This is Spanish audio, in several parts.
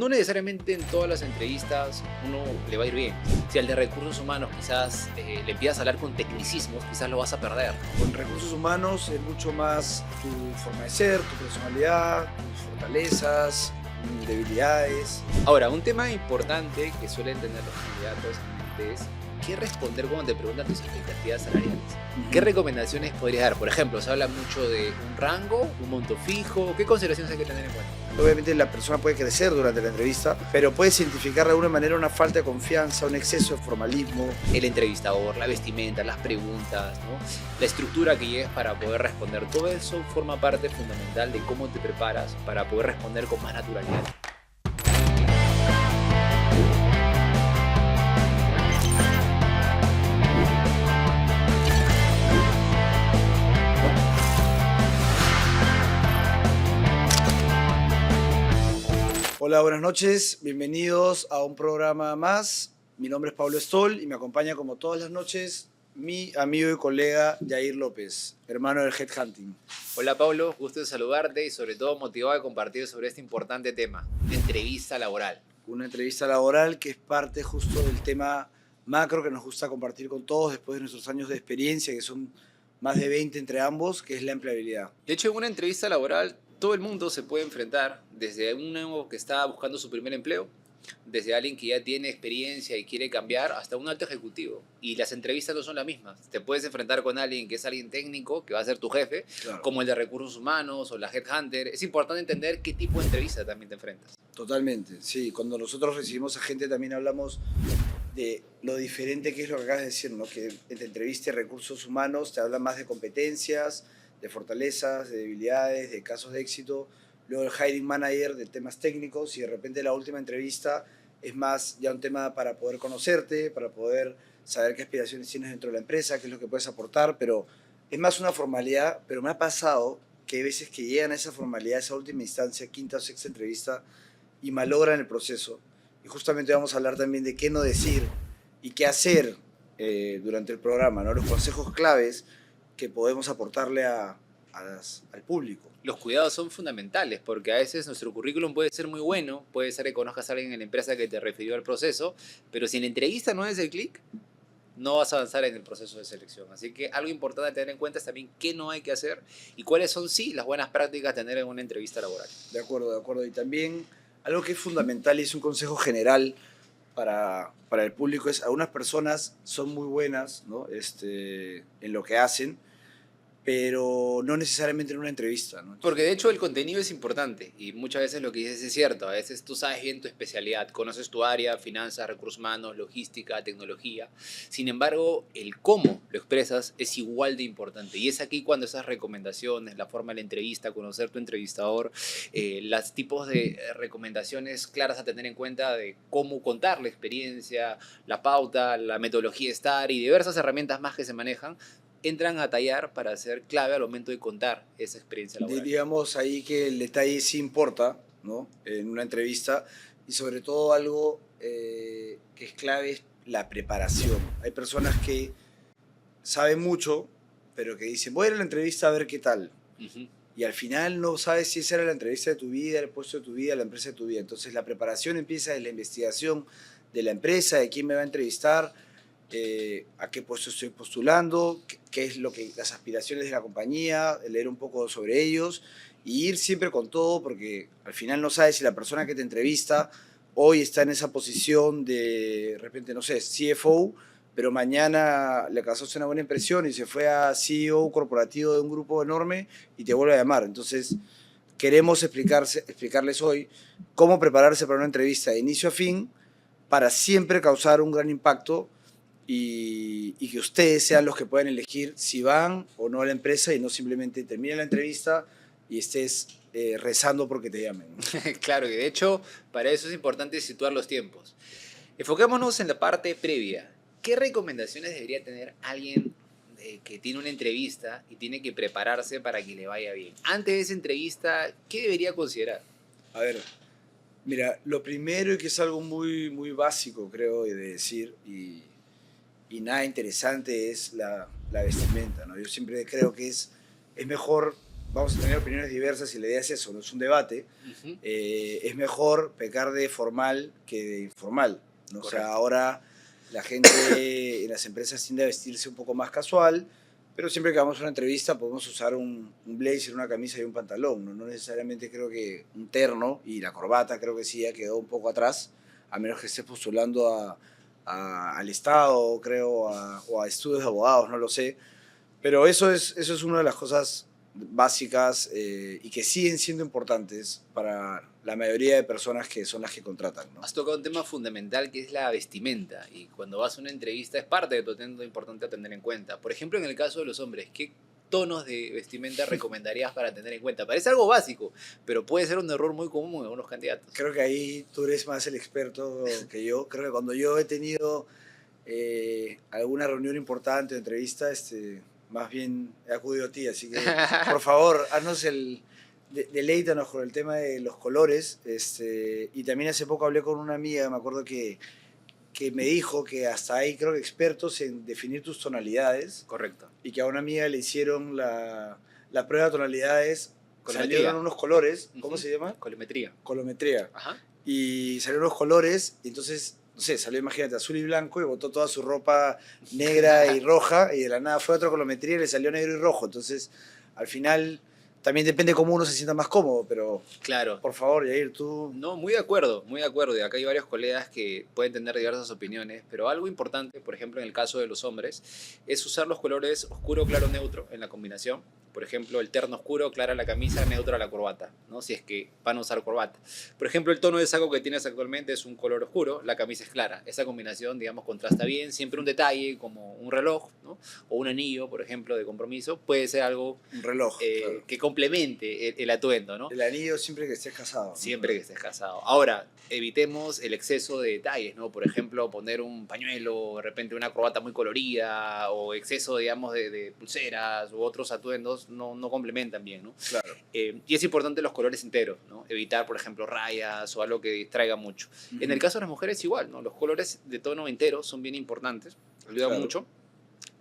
No necesariamente en todas las entrevistas uno le va a ir bien. Si al de recursos humanos quizás le empiezas a hablar con tecnicismos, quizás lo vas a perder. Con recursos humanos es mucho más tu forma de ser, tu personalidad, tus fortalezas, debilidades. Ahora, un tema importante que suelen tener los candidatos en mente es qué responder cuando te preguntan tus expectativas salariales. ¿Qué recomendaciones podrías dar? Por ejemplo, se habla mucho de un rango, un monto fijo. ¿Qué consideraciones hay que tener en cuenta? Obviamente la persona puede crecer durante la entrevista, pero puedes identificar de alguna manera una falta de confianza, un exceso de formalismo. El entrevistador, la vestimenta, las preguntas, ¿no? La estructura que lleves para poder responder. Todo eso forma parte fundamental de cómo te preparas para poder responder con más naturalidad. Hola, buenas noches, bienvenidos a un programa más. Mi nombre es Pablo Stoll y me acompaña como todas las noches mi amigo y colega Yair López, hermano del Headhunting. Hola Pablo, gusto de saludarte y sobre todo motivado a compartir sobre este importante tema, la entrevista laboral. Una entrevista laboral que es parte justo del tema macro que nos gusta compartir con todos después de nuestros años de experiencia, que son más de 20 entre ambos, que es la empleabilidad. De hecho, en una entrevista laboral todo el mundo se puede enfrentar, desde un nuevo que está buscando su primer empleo, desde alguien que ya tiene experiencia y quiere cambiar, hasta un alto ejecutivo. Y las entrevistas no son las mismas. Te puedes enfrentar con alguien que es alguien técnico, que va a ser tu jefe, Claro. como el de recursos humanos o la headhunter. Es importante entender qué tipo de entrevista también te enfrentas. Totalmente, sí. Cuando nosotros recibimos a gente también hablamos de lo diferente que es lo que acabas de decir, ¿no? Que en entrevista y recursos humanos te hablan más de competencias, de fortalezas, de debilidades, de casos de éxito. Luego el hiring manager de temas técnicos y de repente la última entrevista es más ya un tema para poder conocerte, para poder saber qué aspiraciones tienes dentro de la empresa, qué es lo que puedes aportar, pero es más una formalidad. Pero me ha pasado que hay veces que llegan a esa formalidad, esa última instancia, quinta o sexta entrevista, y malogran el proceso. Y justamente vamos a hablar también de qué no decir y qué hacer durante el programa, ¿no? Los consejos claves que podemos aportarle al público. Los cuidados son fundamentales porque a veces nuestro currículum puede ser muy bueno, puede ser que conozcas a alguien en la empresa que te refirió al proceso, pero si en la entrevista no es el clic, no vas a avanzar en el proceso de selección. Así que algo importante a tener en cuenta es también qué no hay que hacer y cuáles son, sí, las buenas prácticas a tener en una entrevista laboral. De acuerdo, de acuerdo. Y también algo que es fundamental y es un consejo general para el público es: algunas personas son muy buenas, ¿no? En lo que hacen, pero no necesariamente en una entrevista, ¿no? Porque de hecho el contenido es importante y muchas veces lo que dices es cierto. A veces tú sabes bien tu especialidad, conoces tu área, finanzas, recursos humanos, logística, tecnología. Sin embargo, el cómo lo expresas es igual de importante. Y es aquí cuando esas recomendaciones, la forma de la entrevista, conocer tu entrevistador, los tipos de recomendaciones claras a tener en cuenta de cómo contar la experiencia, la pauta, la metodología STAR y diversas herramientas más que se manejan, entran a tallar para ser clave al momento de contar esa experiencia laboral. Diríamos ahí que el detalle sí importa, ¿no? En una entrevista, y sobre todo algo que es clave es la preparación. Hay personas que saben mucho, pero que dicen: voy a ir a la entrevista a ver qué tal. Y al final no sabes si esa era la entrevista de tu vida, el puesto de tu vida, la empresa de tu vida. Entonces la preparación empieza de la investigación de la empresa, de quién me va a entrevistar, a qué puesto estoy postulando, qué es lo que, las aspiraciones de la compañía, leer un poco sobre ellos y ir siempre con todo, porque al final no sabes si la persona que te entrevista hoy está en esa posición de repente, no sé, CFO, pero mañana le causaste una buena impresión y se fue a CEO corporativo de un grupo enorme y te vuelve a llamar. Entonces queremos explicarles hoy cómo prepararse para una entrevista de inicio a fin para siempre causar un gran impacto y que ustedes sean los que puedan elegir si van o no a la empresa y no simplemente terminen la entrevista y estés rezando porque te llamen. Claro, y de hecho para eso es importante situar los tiempos. Enfoquémonos en la parte previa. ¿Qué recomendaciones debería tener alguien que tiene una entrevista y tiene que prepararse para que le vaya bien? Antes de esa entrevista, ¿qué debería considerar? A ver, mira, lo primero, y que es algo muy, muy básico, creo, de decir, y nada interesante, es la vestimenta, ¿no? Yo siempre creo que es mejor vamos a tener opiniones diversas y la idea es eso, no es un debate. Ujú. Es mejor pecar de formal que de informal, ¿no? O sea, Correcto. ahora la gente en las empresas tiende a vestirse un poco más casual, pero siempre que vamos a una entrevista podemos usar un blazer, una camisa y un pantalón, ¿no? No necesariamente creo que un terno y la corbata creo que sí ya quedó un poco atrás, a menos que estés postulando al Estado, creo, o a estudios de abogados, no lo sé. Pero eso es una de las cosas básicas y que siguen siendo importantes para la mayoría de personas que son las que contratan, ¿no? Has tocado un tema fundamental que es la vestimenta y cuando vas a una entrevista es parte de tu atento importante a tener en cuenta. Por ejemplo, en el caso de los hombres, ¿qué tonos de vestimenta recomendarías para tener en cuenta? Parece algo básico, pero puede ser un error muy común en algunos candidatos. Creo que ahí tú eres más el experto que yo. Creo que cuando yo he tenido alguna reunión importante o entrevista, más bien he acudido a ti. Así que, por favor, haznos deleítanos con el tema de los colores. Y también hace poco hablé con una amiga, me acuerdo que me dijo que hasta hay, creo que expertos en definir tus tonalidades Correcto. y que a una amiga le hicieron la prueba de tonalidades, Colometría. salieron unos colores, ¿cómo Ujú. se llama? Colometría. Colometría. Ajá. Y salieron unos colores, y entonces, no sé, salió, imagínate, azul y blanco, y botó toda su ropa negra y roja, y de la nada fue a otra colometría y le salió negro y rojo. Entonces, al final, también depende cómo uno se sienta más cómodo, pero Claro. por favor, Yair, tú... No, muy de acuerdo, muy de acuerdo. Y acá hay varios colegas que pueden tener diversas opiniones, pero algo importante, por ejemplo, en el caso de los hombres, es usar los colores oscuro, claro, neutro en la combinación. Por ejemplo, el terno oscuro, clara la camisa, neutra la corbata, ¿no? Si es que van a usar corbata. Por ejemplo, el tono de saco que tienes actualmente es un color oscuro, la camisa es clara. Esa combinación, digamos, contrasta bien. Siempre un detalle como un reloj, ¿no? O un anillo, por ejemplo, de compromiso, puede ser algo Un reloj, claro. que complemente el atuendo, ¿no? El anillo siempre que estés casado. Siempre que estés casado. Ahora, evitemos el exceso de detalles, ¿no? Por ejemplo, poner un pañuelo, de repente una corbata muy colorida, o exceso, digamos, de pulseras u otros atuendos, no complementan bien, ¿no? Claro. Y es importante los colores enteros, ¿no? Evitar, por ejemplo, rayas o algo que distraiga mucho. En el caso de las mujeres, igual, ¿no? Los colores de tono entero son bien importantes, ayudan Claro. mucho.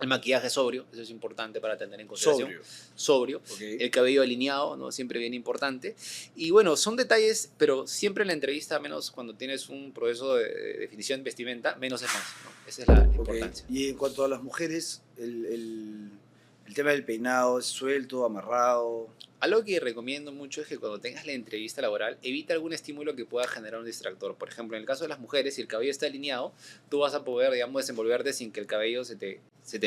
El maquillaje sobrio, eso es importante para tener en consideración. Sobrio. Sobrio. Okay. El cabello alineado, ¿no? Siempre bien importante. Y bueno, son detalles, pero siempre en la entrevista, menos cuando tienes un proceso de definición de vestimenta, menos es más, ¿no? Esa es la importancia. Y en cuanto a las mujeres, el tema del peinado es suelto, amarrado. Algo que recomiendo mucho es que cuando tengas la entrevista laboral, evita algún estímulo que pueda generar un distractor. Por ejemplo, en el caso de las mujeres, si el cabello está alineado, tú vas a poder, digamos, desenvolverte sin que el cabello se te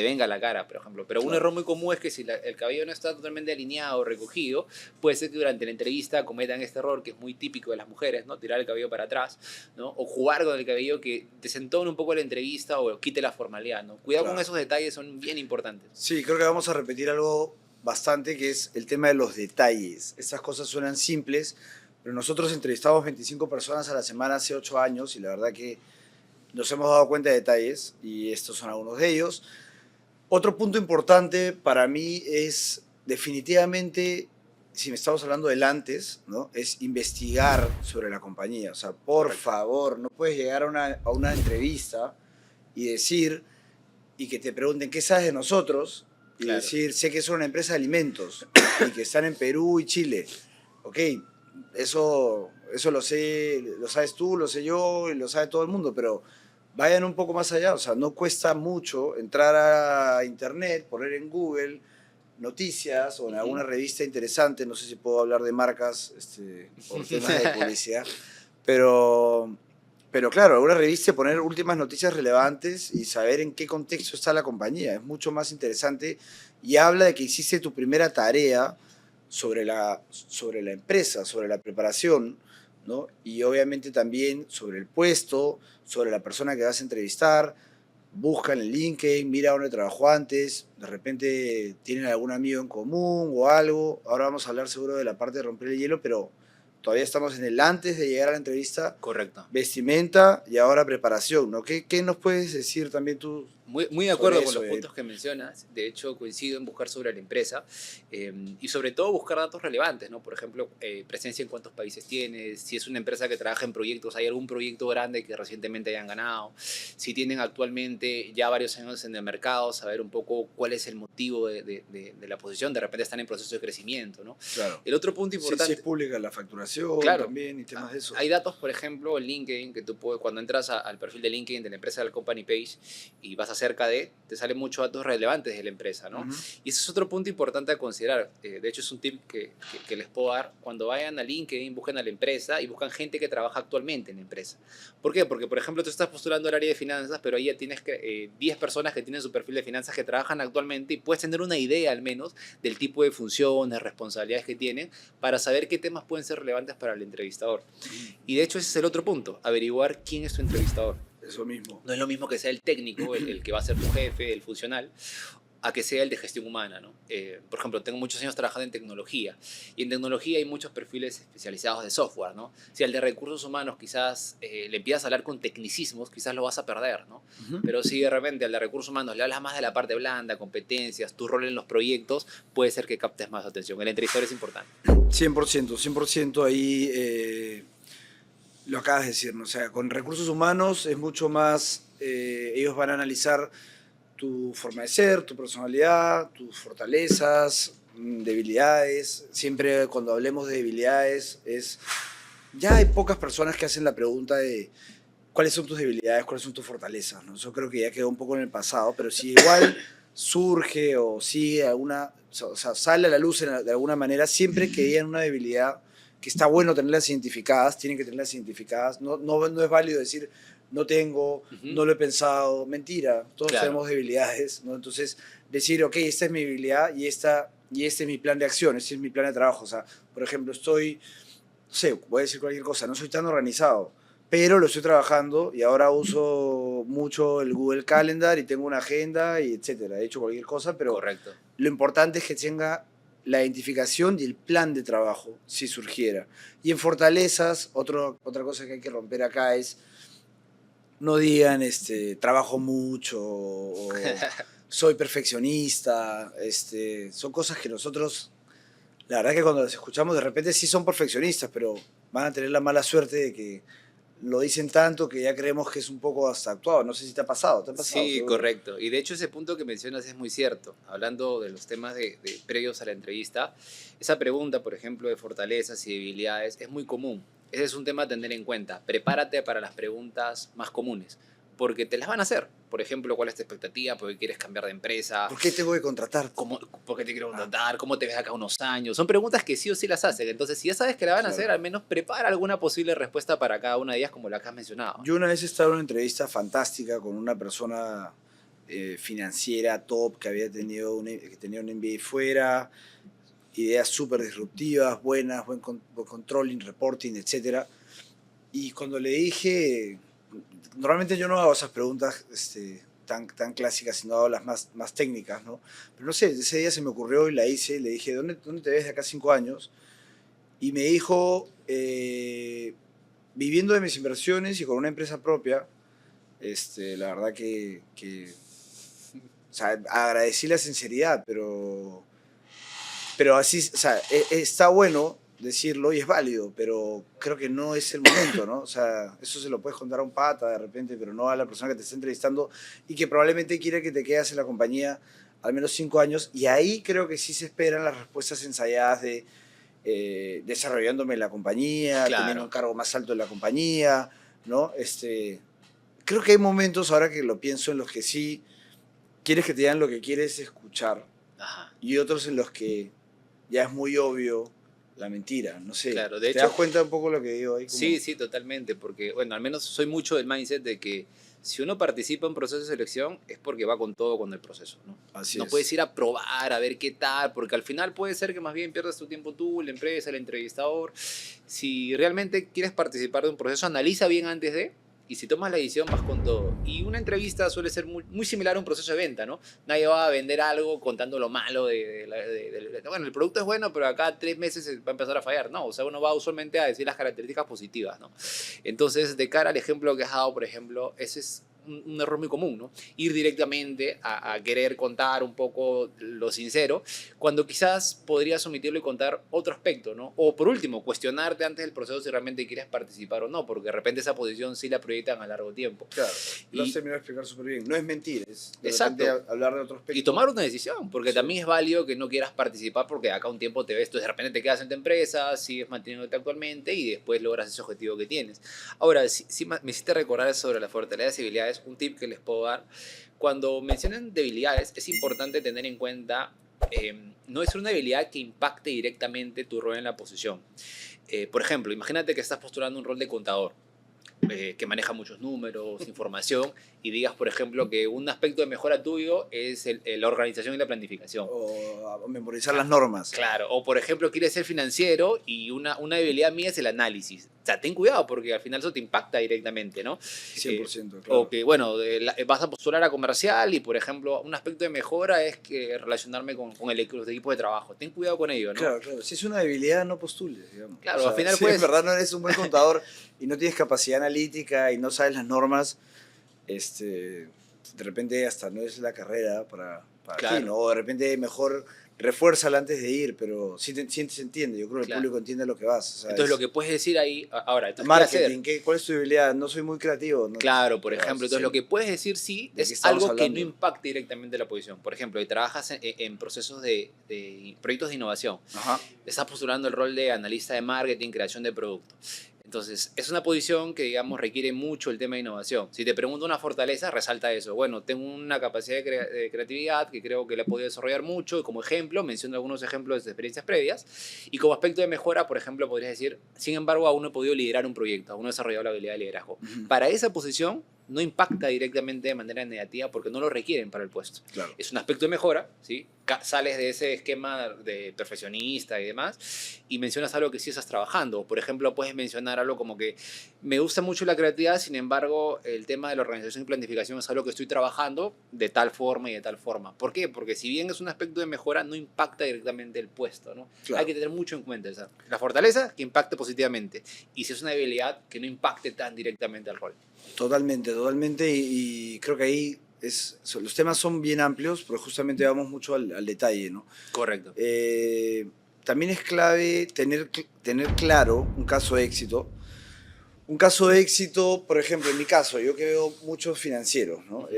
venga a la cara, por ejemplo. Pero un Claro. error muy común es que si el cabello no está totalmente alineado o recogido, puede ser que durante la entrevista cometan este error que es muy típico de las mujeres, ¿no? Tirar el cabello para atrás, ¿no? O jugar con el cabello que desentone un poco la entrevista o quite la formalidad, ¿no? Cuidado Claro. con esos detalles, son bien importantes. Sí, creo que vamos a repetir algo bastante, que es el tema de los detalles. Estas cosas suenan simples, pero nosotros entrevistamos 25 personas a la semana hace 8 años y la verdad que nos hemos dado cuenta de detalles y estos son algunos de ellos. Otro punto importante para mí es definitivamente, si me estamos hablando del antes, ¿no? Es investigar sobre la compañía. O sea, por favor, no puedes llegar a una entrevista y decir, y que te pregunten qué sabes de nosotros, y Claro. decir, sé que son una empresa de alimentos y que están en Perú y Chile. Ok, eso lo sé, lo sabes tú, lo sé yo y lo sabe todo el mundo, pero vayan un poco más allá. O sea, no cuesta mucho entrar a internet, poner en Google noticias o en alguna revista interesante, no sé si puedo hablar de marcas por temas de publicidad, pero claro, alguna revista, poner últimas noticias relevantes y saber en qué contexto está la compañía. Es mucho más interesante y habla de que hiciste tu primera tarea sobre la empresa, sobre la preparación, ¿no? Y obviamente también sobre el puesto, sobre la persona que vas a entrevistar. Busca en el LinkedIn, mira dónde trabajó antes, de repente tienen algún amigo en común o algo. Ahora vamos a hablar seguro de la parte de romper el hielo, pero todavía estamos en el antes de llegar a la entrevista. Correcto. Vestimenta y ahora preparación, ¿no? ¿Qué nos puedes decir también tú muy de sobre acuerdo con eso. los puntos que mencionas. De hecho, coincido en buscar sobre la empresa y sobre todo buscar datos relevantes, ¿no? Por ejemplo, presencia en cuántos países tienes, si es una empresa que trabaja en proyectos, hay algún proyecto grande que recientemente hayan ganado, si tienen actualmente ya varios años en el mercado, saber un poco cuál es el motivo de la posición, de repente están en proceso de crecimiento, ¿no? Claro. El otro punto Sí, importante... sí es pública la facturación Claro, también y temas de hay esos. datos, por ejemplo, en LinkedIn, que tú puedes, cuando entras al perfil de LinkedIn de la empresa del company page y vas acerca de, te salen muchos datos relevantes de la empresa, ¿no? Ujú. Y ese es otro punto importante a considerar. De hecho, es un tip que les puedo dar. Cuando vayan a LinkedIn, busquen a la empresa y buscan gente que trabaja actualmente en la empresa. ¿Por qué? Porque, por ejemplo, tú estás postulando al área de finanzas, pero ahí ya tienes 10 personas que tienen su perfil de finanzas que trabajan actualmente y puedes tener una idea al menos del tipo de funciones, responsabilidades que tienen para saber qué temas pueden ser relevantes para el entrevistador. Y de hecho ese es el otro punto, averiguar quién es tu entrevistador. Eso mismo. No es lo mismo que sea el técnico, el que va a ser tu jefe, el funcional, a que sea el de gestión humana, ¿no? Por ejemplo, tengo muchos años trabajando en tecnología y en tecnología hay muchos perfiles especializados de software, ¿no? Si al de recursos humanos quizás le empiezas a hablar con tecnicismos, quizás lo vas a perder, ¿no? Ujú. Pero si de repente al de recursos humanos le hablas más de la parte blanda, competencias, tu rol en los proyectos, puede ser que captes más atención. El entrevistador es importante. 100%, 100% ahí lo acabas de decir, ¿no? O sea, con recursos humanos es mucho más, ellos van a analizar tu forma de ser, tu personalidad, tus fortalezas, debilidades. Siempre cuando hablemos de debilidades ya hay pocas personas que hacen la pregunta de cuáles son tus debilidades, cuáles son tus fortalezas, ¿no? Eso creo que ya quedó un poco en el pasado, pero si igual surge o sigue alguna, o sea, sale a la luz de alguna manera, siempre que hayan una debilidad, que está bueno tenerlas identificadas, tienen que tenerlas identificadas, no es válido decir, no tengo, no lo he pensado, mentira, todos Claro. tenemos debilidades, ¿no? Entonces, decir, ok, esta es mi debilidad y este es mi plan de acción, este es mi plan de trabajo, o sea, por ejemplo, no sé, voy a decir cualquier cosa, no soy tan organizado, pero lo estoy trabajando y ahora uso mucho el Google Calendar y tengo una agenda y etcétera. He hecho cualquier cosa, pero Correcto. lo importante es que tenga la identificación y el plan de trabajo, si surgiera. Y en fortalezas, otra cosa que hay que romper acá es no digan trabajo mucho o soy perfeccionista. Son cosas que nosotros, la verdad que cuando las escuchamos de repente sí son perfeccionistas, pero van a tener la mala suerte de que lo dicen tanto que ya creemos que es un poco hasta actuado. No sé si te ha pasado, Sí, seguro. correcto. Y de hecho ese punto que mencionas es muy cierto. Hablando de los temas de previos a la entrevista, esa pregunta, por ejemplo, de fortalezas y debilidades es muy común. Ese es un tema a tener en cuenta. Prepárate para las preguntas más comunes, porque te las van a hacer. Por ejemplo, ¿cuál es tu expectativa? ¿Por qué quieres cambiar de empresa? ¿Por qué tengo que contratarte? ¿Por qué te quiero contratar? ¿Cómo te ves acá unos años? Son preguntas que sí o sí las hacen. Entonces, si ya sabes que la van a hacer, Claro. al menos prepara alguna posible respuesta para cada una de ellas, como la que has mencionado. Yo una vez estaba en una entrevista fantástica con una persona financiera top que tenía un MBA fuera, ideas súper disruptivas, buenas, buen controlling, reporting, etc. Y cuando le dije, normalmente yo no hago esas preguntas tan clásicas, sino hago las más técnicas, ¿no? Pero no sé, ese día se me ocurrió y la hice, le dije, ¿dónde te ves de acá a 5 años? Y me dijo, viviendo de mis inversiones y con una empresa propia. La verdad que o sea, agradecí la sinceridad, pero así, o sea, está bueno decirlo y es válido, pero creo que no es el momento, ¿no? O sea, eso se lo puedes contar a un pata de repente, pero no a la persona que te está entrevistando y que probablemente quiere que te quedes en la compañía al menos 5 años, y ahí creo que sí se esperan las respuestas ensayadas de desarrollándome en la compañía, teniendo un Claro. cargo más alto en la compañía, ¿no? Creo que hay momentos, ahora que lo pienso, en los que sí quieres que te digan lo que quieres escuchar Ajá. y otros en los que ya es muy obvio la mentira, no sé. Claro, de ¿Te das hecho, cuenta un poco lo que digo ahí? sí, sí, totalmente, porque, bueno, al menos soy mucho del mindset de que si uno participa en un proceso de selección es porque va con todo con el proceso, ¿no? Así No es. puedes ir a probar, a ver qué tal, porque al final puede ser que más bien pierdas tu tiempo tú, la empresa, el entrevistador. Si realmente quieres participar de un proceso, analiza bien antes de, y si tomas la decisión vas con todo. Y una entrevista suele ser muy similar a un proceso de venta, ¿no? Nadie va a vender algo contando lo malo bueno, el producto es bueno, pero acá 3 meses va a empezar a fallar. No, o sea, uno va usualmente a decir las características positivas, ¿no? Entonces, de cara al ejemplo que has dado, por ejemplo, ese es un error muy común, ¿no? Ir directamente a querer contar un poco lo sincero, cuando quizás podrías omitirlo y contar otro aspecto, ¿no? O por último, cuestionarte antes del proceso si realmente quieres participar o no, porque de repente esa posición sí la proyectan a largo tiempo. Claro, lo has Y, terminado de explicar súper bien. No es mentir, es de exacto. repente hablar de otro aspecto. Y tomar una decisión, porque Sí. también es válido que no quieras participar porque de acá un tiempo te ves, tú de repente te quedas en tu empresa, sigues manteniéndote actualmente y después logras ese objetivo que tienes. Ahora, si me hiciste recordar sobre las fortalezas y debilidades, un tip que les puedo dar, cuando mencionan debilidades es importante tener en cuenta, no es una debilidad que impacte directamente tu rol en la posición. Por ejemplo, imagínate que estás postulando un rol de contador, que maneja muchos números, información, y digas, por ejemplo, que un aspecto de mejora tuyo es la organización y la planificación. O memorizar las normas. Claro, o por ejemplo, quieres ser financiero y una debilidad mía es el análisis. O sea, ten cuidado porque al final eso te impacta directamente, ¿no? 100%, claro. O que, bueno, vas a postular a comercial y, por ejemplo, un aspecto de mejora es que relacionarme con los equipos de trabajo. Ten cuidado con ello, ¿no? Claro, claro. Si es una debilidad, no postules, digamos. Claro, O sea, al final si puedes... en verdad no eres un buen contador y no tienes capacidad analítica y no sabes las normas, de repente hasta no es la carrera para Claro. ti, ¿no? O de repente mejor refuérzala antes de ir, pero sí, se entiende. Yo creo que el Claro. público entiende lo que vas. O sea, Entonces, lo que puedes decir ahí, ahora, entonces, ¿qué marketing, hacer? ¿cuál es tu debilidad? No soy muy creativo. ¿No? Claro, por Pero, ejemplo, entonces sí. lo que puedes decir sí ¿De qué es estamos algo que no hablando? impacte directamente la posición. Por ejemplo, si trabajas en procesos de proyectos de innovación, Ajá. estás postulando el rol de analista de marketing, creación de producto. Entonces, es una posición que, digamos, requiere mucho el tema de innovación. Si te pregunto una fortaleza, resalta eso. Bueno, tengo una capacidad de creatividad que creo que la he podido desarrollar mucho y como ejemplo, menciono algunos ejemplos de experiencias previas. Y como aspecto de mejora, por ejemplo, podrías decir, sin embargo, aún no he podido liderar un proyecto, aún no he desarrollado la habilidad de liderazgo. Ujú. Para esa posición, no impacta directamente de manera negativa porque no lo requieren para el puesto. Claro. Es un aspecto de mejora, ¿sí? Sales de ese esquema de perfeccionista y demás y mencionas algo que sí estás trabajando. Por ejemplo, puedes mencionar algo como que me gusta mucho la creatividad, sin embargo, el tema de la organización y planificación es algo que estoy trabajando de tal forma y de tal forma. ¿Por qué? Porque si bien es un aspecto de mejora, no impacta directamente el puesto, ¿no? Claro. Hay que tener mucho en cuenta esa. La fortaleza, que impacte positivamente. Y si es una debilidad, que no impacte tan directamente al rol. Totalmente, totalmente. Y creo que ahí los temas son bien amplios, pero justamente vamos mucho al detalle, ¿no? Correcto. También es clave tener claro un caso de éxito. Un caso de éxito, por ejemplo, en mi caso, yo que veo muchos financieros, ¿no?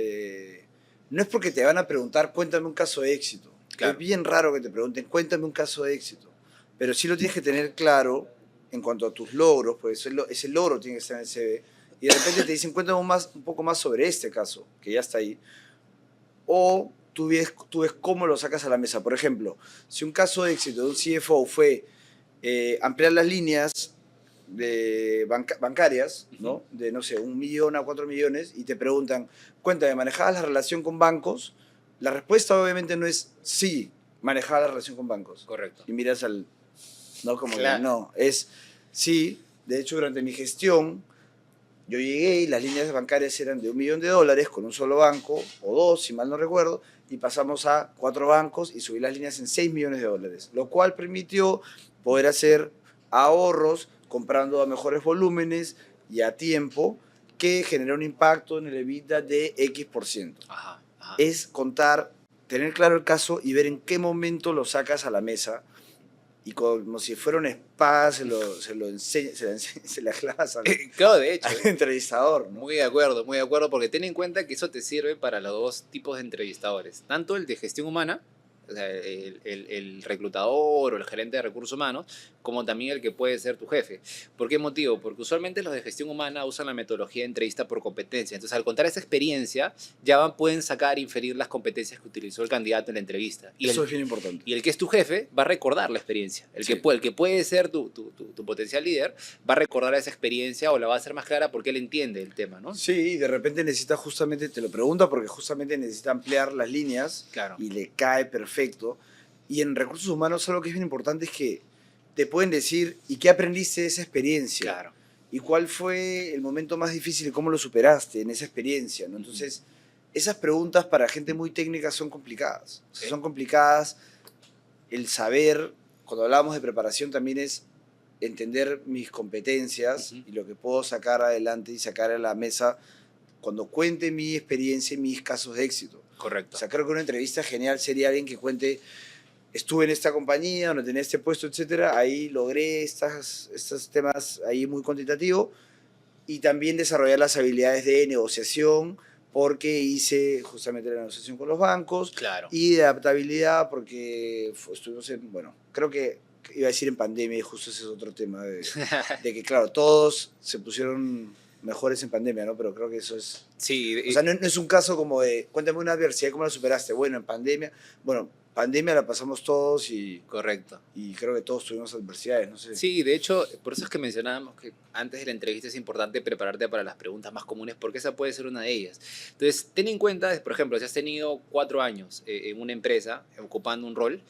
No es porque te van a preguntar, cuéntame un caso de éxito. Claro. Es bien raro que te pregunten, cuéntame un caso de éxito. Pero sí lo tienes que tener claro en cuanto a tus logros, pues ese logro tiene que estar en el CV. Y de repente te dicen, cuéntame un poco más sobre este caso, que ya está ahí. O tú ves cómo lo sacas a la mesa. Por ejemplo, si un caso de éxito de un CFO fue ampliar las líneas bancarias, ¿no? De, no sé, 1 millón a 4 millones, y te preguntan, cuéntame, ¿manejabas la relación con bancos? La respuesta obviamente no es sí, manejaba la relación con bancos. Correcto. Y miras no, como Claro. que no, es sí, de hecho durante mi gestión, yo llegué y las líneas bancarias eran de $1 millón con un solo banco, o dos, si mal no recuerdo, y pasamos a 4 bancos y subí las líneas en $6 millones, lo cual permitió poder hacer ahorros comprando a mejores volúmenes y a tiempo, que generó un impacto en el EBITDA de X%. Ajá, ajá. Es contar, tener claro el caso y ver en qué momento lo sacas a la mesa. Y como si fuera una espada, se la clavas Claro, de hecho. al entrevistador, ¿no? Muy de acuerdo, porque ten en cuenta que eso te sirve para los dos tipos de entrevistadores. Tanto el de gestión humana, o sea, el reclutador o el gerente de recursos humanos, como también el que puede ser tu jefe. ¿Por qué motivo? Porque usualmente los de gestión humana usan la metodología de entrevista por competencia. Entonces, al contar esa experiencia, ya pueden sacar e inferir las competencias que utilizó el candidato en la entrevista. Eso es bien importante. Y el que es tu jefe va a recordar la experiencia. El que puede ser tu potencial líder va a recordar esa experiencia o la va a hacer más clara porque él entiende el tema, ¿no? Sí, y de repente necesita justamente, te lo pregunta porque justamente necesita ampliar las líneas. Claro. Y le cae perfecto. Y en recursos humanos algo que es bien importante es que te pueden decir, ¿y qué aprendiste de esa experiencia? Claro. ¿Y cuál fue el momento más difícil y cómo lo superaste en esa experiencia, ¿no? Entonces, esas preguntas para gente muy técnica son complicadas. O sea, son complicadas. El saber, cuando hablamos de preparación, también es entender mis competencias y lo que puedo sacar adelante y sacar a la mesa cuando cuente mi experiencia y mis casos de éxito. Correcto. O sea, creo que una entrevista genial sería alguien que cuente, estuve en esta compañía, donde tenía este puesto, etcétera, ahí logré estos temas ahí muy cuantitativo, y también desarrollar las habilidades de negociación, porque hice justamente la negociación con los bancos, Claro. y de adaptabilidad, porque estuvimos en, bueno, creo que iba a decir en pandemia, y justo ese es otro tema, de que claro, todos se pusieron mejores en pandemia, ¿no? Pero creo que eso es... Sí, O sea, no es un caso como de, cuéntame una adversidad, ¿cómo la superaste? Bueno, en pandemia, bueno, pandemia la pasamos todos correcto. y creo que todos tuvimos adversidades, no sé. Sí, de hecho, por eso es que mencionábamos que antes de la entrevista es importante prepararte para las preguntas más comunes, porque esa puede ser una de ellas. Entonces, ten en cuenta, por ejemplo, si has tenido 4 años en una empresa ocupando un rol,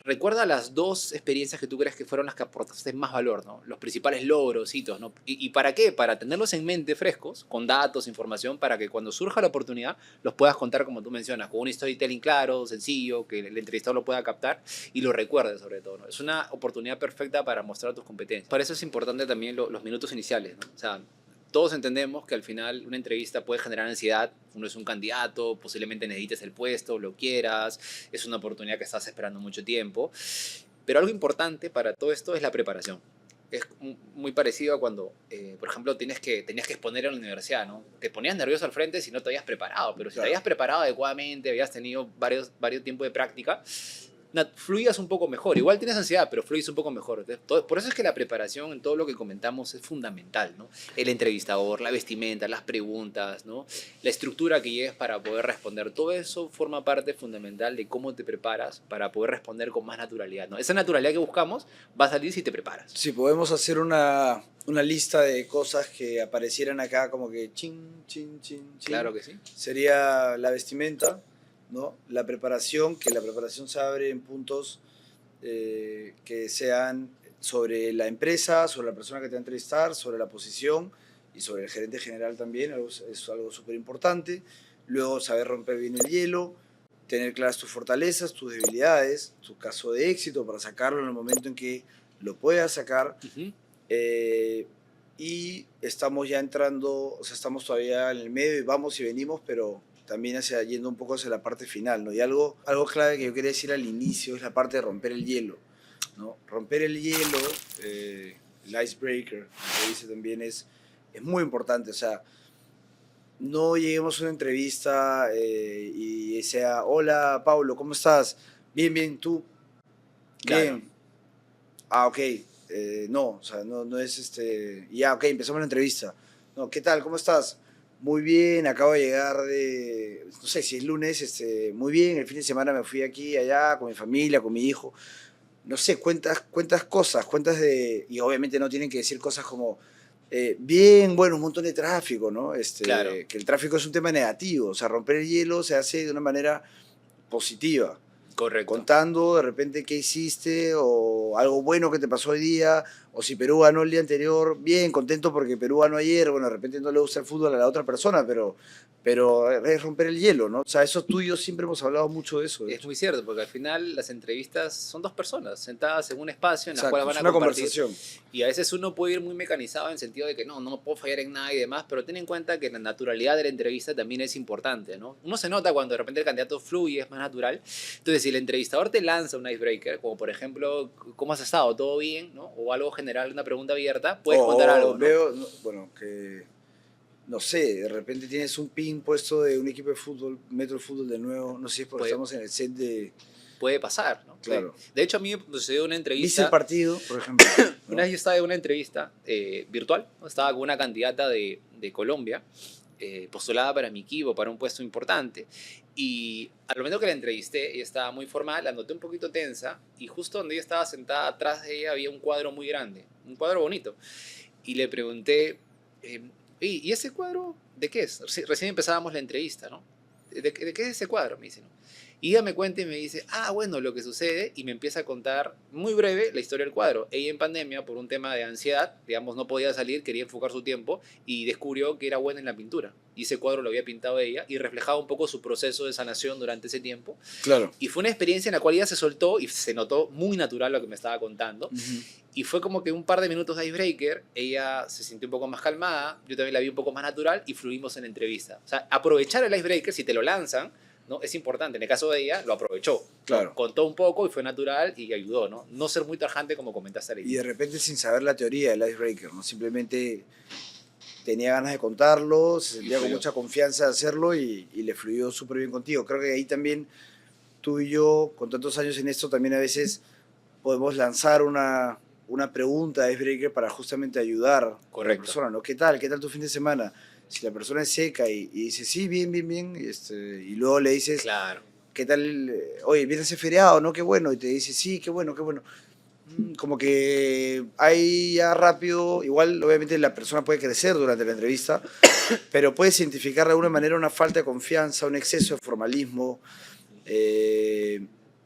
recuerda las 2 experiencias que tú crees que fueron las que aportaste más valor, ¿no? Los principales logros, hitos, ¿no? ¿Y para qué? Para tenerlos en mente frescos, con datos, información, para que cuando surja la oportunidad los puedas contar como tú mencionas, con un storytelling claro, sencillo, que el entrevistador lo pueda captar y lo recuerde sobre todo, ¿no? Es una oportunidad perfecta para mostrar tus competencias. Para eso es importante también los minutos iniciales, ¿no? O sea, todos entendemos que al final una entrevista puede generar ansiedad. Uno es un candidato, posiblemente necesites el puesto, lo quieras, es una oportunidad que estás esperando mucho tiempo. Pero algo importante para todo esto es la preparación. Es muy parecido a cuando, por ejemplo, tenías que exponer en la universidad, ¿no? Te ponías nervioso al frente si no te habías preparado, pero si Claro. te habías preparado adecuadamente, habías tenido varios tiempos de práctica, fluías un poco mejor. Igual tienes ansiedad, pero fluyes un poco mejor. Entonces, por eso es que la preparación en todo lo que comentamos es fundamental, ¿no? El entrevistador, la vestimenta, las preguntas, ¿no? La estructura que lleves para poder responder. Todo eso forma parte fundamental de cómo te preparas para poder responder con más naturalidad, ¿no? Esa naturalidad que buscamos va a salir si te preparas. Si podemos hacer una lista de cosas que aparecieran acá como que chin, chin, chin, chin. Claro que sí. Sería la vestimenta, ¿no? La preparación, que la preparación se abre en puntos que sean sobre la empresa, sobre la persona que te va a entrevistar, sobre la posición y sobre el gerente general también, es algo súper importante. Luego saber romper bien el hielo, tener claras tus fortalezas, tus debilidades, tu caso de éxito para sacarlo en el momento en que lo puedas sacar. Y estamos ya entrando, o sea, estamos todavía en el medio y vamos y venimos, pero también yendo un poco hacia la parte final, ¿no? Y algo clave que yo quería decir al inicio es la parte de romper el hielo, ¿no? Romper el hielo, el icebreaker, que dice también, es muy importante. O sea, no lleguemos a una entrevista y sea, hola, Pablo, ¿cómo estás? Bien, bien, ¿tú? Claro. Bien. Ah, ok. No, o sea, no es ya, ok, empezamos la entrevista. No, ¿qué tal? ¿Cómo estás? Muy bien, acabo de llegar de, no sé si es lunes, muy bien, el fin de semana me fui aquí, allá, con mi familia, con mi hijo. No sé, cuentas cosas, y obviamente no tienen que decir cosas como, bien, bueno, un montón de tráfico, ¿no? Claro. Que el tráfico es un tema negativo, o sea, romper el hielo se hace de una manera positiva. Correcto. Contando de repente qué hiciste o algo bueno que te pasó hoy día, o si Perú ganó el día anterior, bien, contento porque Perú ganó ayer, bueno, de repente no le gusta el fútbol a la otra persona, pero es romper el hielo, ¿no? O sea, eso tú y yo siempre hemos hablado mucho de eso. Es muy cierto, porque al final las entrevistas son 2 personas sentadas en un espacio en la cual van a una compartir. conversación. Y a veces uno puede ir muy mecanizado en el sentido de que no me puedo fallar en nada y demás, pero ten en cuenta que la naturalidad de la entrevista también es importante, ¿no? Uno se nota cuando de repente el candidato fluye, es más natural. Entonces, si el entrevistador te lanza un icebreaker, como por ejemplo, ¿cómo has estado? ¿Todo bien? ¿No? O algo general, una pregunta abierta, puedes contar algo, ¿no? Veo, bueno, que, no sé, de repente tienes un pin puesto de un equipo de fútbol, Metro Fútbol de nuevo, no sé si es porque estamos en el set de... Puede pasar, ¿no? Claro. De hecho, a mí me sucedió una entrevista... ¿Viste el partido, por ejemplo? ¿No? Una vez yo estaba en una entrevista virtual, ¿no? Estaba con una candidata de Colombia, postulada para mi equipo, para un puesto importante. Y al momento que la entrevisté, ella estaba muy formal, la noté un poquito tensa, y justo donde ella estaba sentada, atrás de ella había un cuadro muy grande, un cuadro bonito. Y le pregunté, ¿y ese cuadro de qué es? Recién empezábamos la entrevista, ¿no? ¿De qué es ese cuadro? Me dice, ¿no? Y ella me cuenta y me dice, bueno, lo que sucede, y me empieza a contar muy breve la historia del cuadro. Ella en pandemia, por un tema de ansiedad, digamos, no podía salir, quería enfocar su tiempo y descubrió que era buena en la pintura. Y ese cuadro lo había pintado ella y reflejaba un poco su proceso de sanación durante ese tiempo. Claro. Y fue una experiencia en la cual ella se soltó y se notó muy natural lo que me estaba contando. Ujú. Y fue como que un par de minutos de icebreaker, ella se sintió un poco más calmada, yo también la vi un poco más natural y fluimos en la entrevista. O sea, aprovechar el icebreaker, si te lo lanzan, ¿no? Es importante. En el caso de ella, lo aprovechó. Claro. ¿No? Contó un poco y fue natural y ayudó, ¿no? No ser muy tajante como comentaste al Y inicio. de repente sin saber la teoría del icebreaker, ¿no? Simplemente tenía ganas de contarlo, se sentía con fluyó. mucha confianza de hacerlo y le fluyó súper bien contigo. Creo que ahí también tú y yo, con tantos años en esto, también a veces podemos lanzar una pregunta de icebreaker para justamente ayudar a la Correcto. persona, ¿no? ¿Qué tal? ¿Qué tal tu fin de semana? Si la persona es seca y dice, sí, bien, bien, bien, y luego le dices, Claro. ¿qué tal? Oye, ¿viene ese feriado, no? Qué bueno. Y te dice, sí, qué bueno, qué bueno. Como que ahí ya rápido, igual obviamente la persona puede crecer durante la entrevista, pero puedes identificar de alguna manera una falta de confianza, un exceso de formalismo,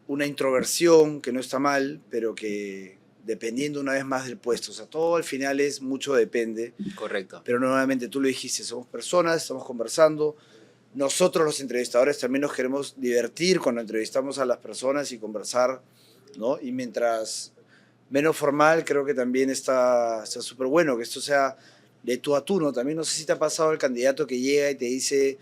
una introversión que no está mal, pero que dependiendo una vez más del puesto. O sea, todo al final es mucho depende, Correcto. pero nuevamente tú lo dijiste, somos personas, estamos conversando. Nosotros los entrevistadores también nos queremos divertir cuando entrevistamos a las personas y conversar, ¿no? Y mientras menos formal, creo que también está súper bueno que esto sea de tú a tú, ¿no? También no sé si te ha pasado el candidato que llega y te dice,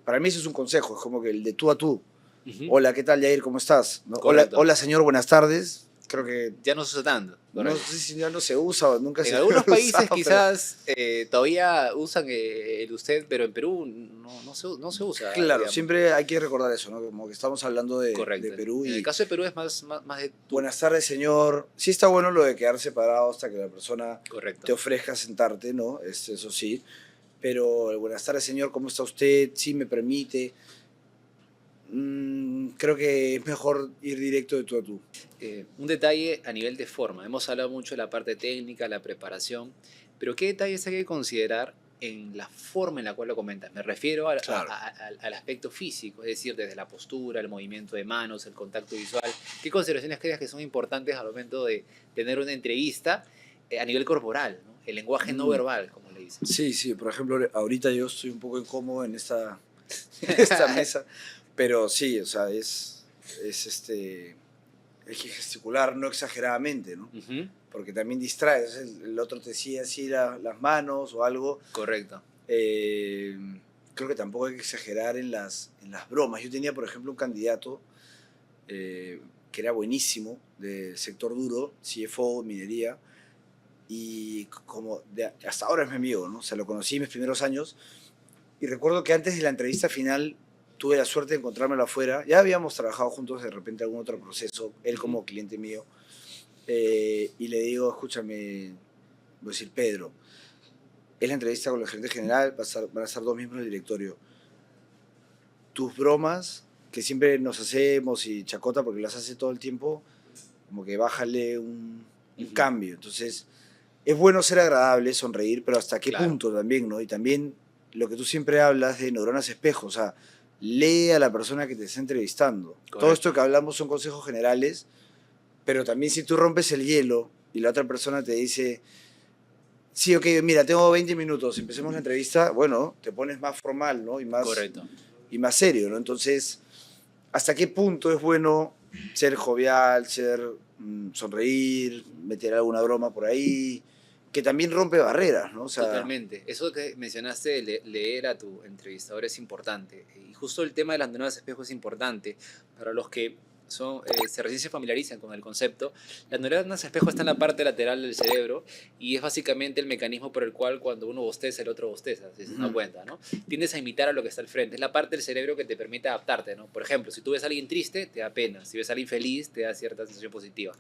para mí eso es un consejo, es como que el de tú a tú. Ujú. Hola, ¿qué tal, Yair? ¿Cómo estás? ¿No? Hola, Correcto. hola, señor, buenas tardes. Creo que Ya no se usa tanto. no Correcto. sé si ya no se usa o nunca se En algunos ha países usado, pero quizás todavía usan el usted, pero en Perú no se usa. claro, digamos. siempre hay que recordar eso, ¿no? Como que estamos hablando de Correcto. Perú En y el caso de Perú es más de tú. buenas tardes, señor. Sí está bueno lo de quedarse parado hasta que la persona Correcto. te ofrezca sentarte, ¿no? Eso sí. Pero el buenas tardes, señor, ¿cómo está usted? Sí, me permite. Creo que es mejor ir directo de tú a tú. Un detalle a nivel de forma. Hemos hablado mucho de la parte técnica, la preparación, pero ¿qué detalles hay que considerar en la forma en la cual lo comentas? Me refiero Claro. al aspecto físico, es decir, desde la postura, el movimiento de manos, el contacto visual. ¿Qué consideraciones crees que son importantes al momento de tener una entrevista a nivel corporal, ¿no? El lenguaje no verbal, como le dicen. Sí, sí, por ejemplo, ahorita yo estoy un poco incómodo en esta mesa, pero sí, o sea, hay que gesticular no exageradamente, ¿no? Ujú. Porque también distrae. El otro te sigue así las manos o algo. Correcto. Creo que tampoco hay que exagerar en las bromas. Yo tenía, por ejemplo, un candidato que era buenísimo, del sector duro, CFO, minería, y hasta ahora es mi amigo, ¿no? O sea, lo conocí en mis primeros años, y recuerdo que antes de la entrevista final tuve la suerte de encontrármelo afuera. Ya habíamos trabajado juntos de repente algún otro proceso, él como cliente mío, y le digo, escúchame, voy a decir, Pedro, es la entrevista con el gerente general, van a estar 2 miembros del directorio. Tus bromas, que siempre nos hacemos y chacota porque las hace todo el tiempo, como que bájale un cambio. Entonces, es bueno ser agradable, sonreír, pero hasta qué Claro. punto también, ¿no? Y también lo que tú siempre hablas de neuronas espejo, o sea, lee a la persona que te está entrevistando. Correcto. Todo esto que hablamos son consejos generales, pero también si tú rompes el hielo y la otra persona te dice, sí, ok, mira, tengo 20 minutos, empecemos la entrevista, bueno, te pones más formal, ¿no? Correcto. Y más serio, ¿no? Entonces, ¿hasta qué punto es bueno ser jovial, sonreír, meter alguna broma por ahí, que también rompe barreras, ¿no? O sea, Totalmente. Eso que mencionaste de leer a tu entrevistador es importante. Y justo el tema de las neuronas espejo es importante para los que recién se familiarizan con el concepto. Las neuronas espejo están en la parte lateral del cerebro y es básicamente el mecanismo por el cual cuando uno bosteza, el otro bosteza, si se dan cuenta, ¿no? Tiendes a imitar a lo que está al frente. Es la parte del cerebro que te permite adaptarte, ¿no? Por ejemplo, si tú ves a alguien triste, te da pena. Si ves a alguien feliz, te da cierta sensación positiva.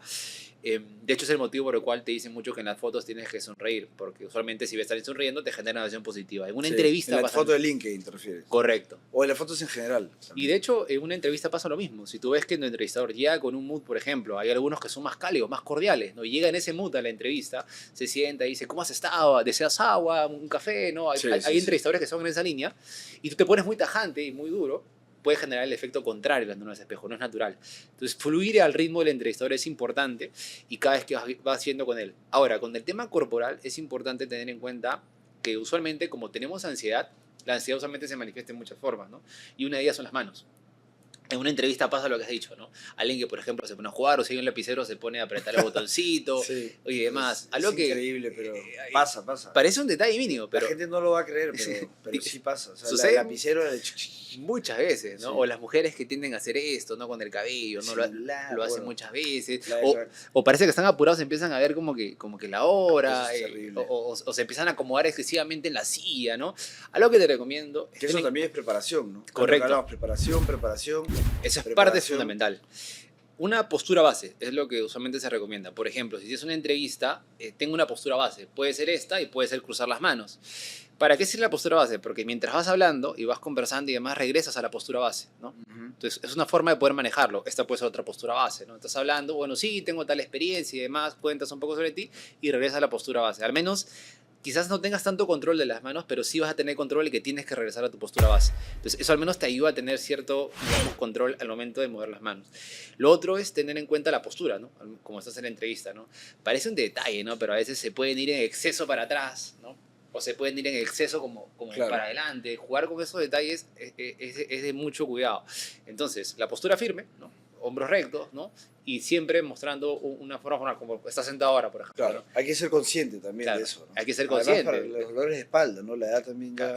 De hecho, es el motivo por el cual te dicen mucho que en las fotos tienes que sonreír, porque usualmente si ves a alguien sonriendo te genera una emoción positiva. En una sí, entrevista en la pasa foto lo de LinkedIn te refieres. Correcto. O en las fotos en general. Y de hecho, en una entrevista pasa lo mismo. Si tú ves que tu entrevistador llega con un mood, por ejemplo, hay algunos que son más cálidos, más cordiales, ¿no? Llega en ese mood a la entrevista, se sienta y dice, ¿cómo has estado? ¿Deseas agua? ¿Un café? ¿No? Hay Sí. entrevistadores que son en esa línea y tú te pones muy tajante y muy duro, puede generar el efecto contrario las neuronas espejo, no es natural. Entonces, fluir al ritmo del entrevistador es importante y cada vez que vas haciendo con él. Ahora, con el tema corporal es importante tener en cuenta que usualmente, como tenemos ansiedad, la ansiedad usualmente se manifiesta en muchas formas, ¿no? Y una de ellas son las manos. En una entrevista pasa lo que has dicho, ¿no? Alguien que, por ejemplo, se pone a jugar o sigue un lapicero, se pone a apretar el botoncito Sí, y demás. es increíble, pero pasa. Parece un detalle mínimo, pero la gente no lo va a creer, pero sí pasa. O sea, sucede el lapicero... muchas veces, ¿no? Sí. O las mujeres que tienden a hacer esto, ¿no? Con el cabello, ¿no? Lo hacen Bueno, muchas veces. claro. O parece que están apurados, empiezan a ver como que la hora, Eso es terrible. o se empiezan a acomodar excesivamente en la silla, ¿no? Algo que te recomiendo es Que eso también es preparación, ¿no? Correcto. Hablamos, preparación. Eso es parte preparación. fundamental. Una postura base es lo que usualmente se recomienda. Por ejemplo, si tienes una entrevista, tengo una postura base. Puede ser esta y puede ser cruzar las manos. ¿Para qué sirve la postura base? Porque mientras vas hablando y vas conversando y demás, regresas a la postura base, ¿no? Entonces, es una forma de poder manejarlo. Esta puede ser otra postura base, ¿no? Estás hablando, bueno, sí, tengo tal experiencia y demás, cuentas un poco sobre ti y regresas a la postura base. Al menos, quizás no tengas tanto control de las manos, pero sí vas a tener control de que tienes que regresar a tu postura base. Entonces, eso al menos te ayuda a tener cierto, digamos, control al momento de mover las manos. Lo otro es tener en cuenta la postura, ¿no? Como estás en la entrevista, ¿no? Parece un detalle, ¿no? Pero a veces se pueden ir en exceso para atrás, ¿no? O se pueden ir en exceso como Claro. para adelante. Jugar con esos detalles es de mucho cuidado. Entonces, la postura firme, ¿no? Hombros rectos, ¿no? Y siempre mostrando una forma como estás sentado ahora, por ejemplo. Claro, ¿no? hay que ser consciente también Claro, de eso, ¿no? hay que ser Además, consciente. para los dolores de espalda, ¿no? La edad también ya...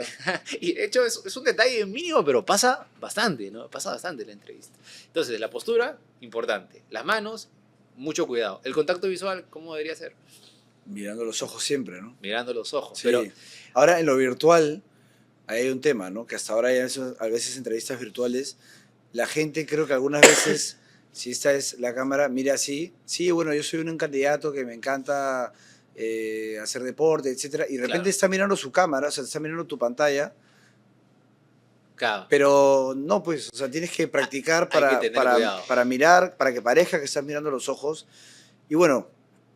Y de hecho es un detalle mínimo, pero pasa bastante, ¿no? Pasa bastante en la entrevista. Entonces, la postura, importante. Las manos, mucho cuidado. El contacto visual, ¿cómo debería ser? Mirando los ojos siempre, ¿no? Mirando los ojos. Sí. Pero Ahora, en lo virtual, ahí hay un tema, ¿no? Que hasta ahora hay a veces entrevistas virtuales, la gente creo que algunas veces, si esta es la cámara, mira así, sí, bueno, yo soy un candidato que me encanta hacer deporte, etcétera, y de repente Claro. está mirando su cámara, o sea, está mirando tu pantalla, claro, pero no, pues, o sea, tienes que practicar hay que tener cuidado. para mirar, para que parezca que estás mirando los ojos, y bueno,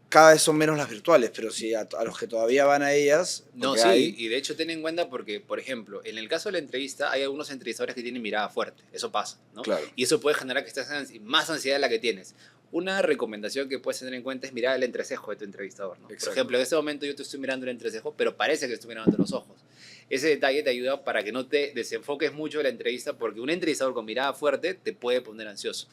cada vez son menos las virtuales, pero sí, a los que todavía van a ellas... No, porque sí, hay- y de hecho ten en cuenta porque, por ejemplo, en el caso de la entrevista hay algunos entrevistadores que tienen mirada fuerte, eso pasa, ¿no? Claro. Y eso puede generar que estés más ansiedad de la que tienes. Una recomendación que puedes tener en cuenta es mirar el entrecejo de tu entrevistador, ¿no? Por Exacto. ejemplo, en este momento yo te estoy mirando el entrecejo, pero parece que estoy mirando los ojos. Ese detalle te ayuda para que no te desenfoques mucho de la entrevista, porque un entrevistador con mirada fuerte te puede poner ansioso.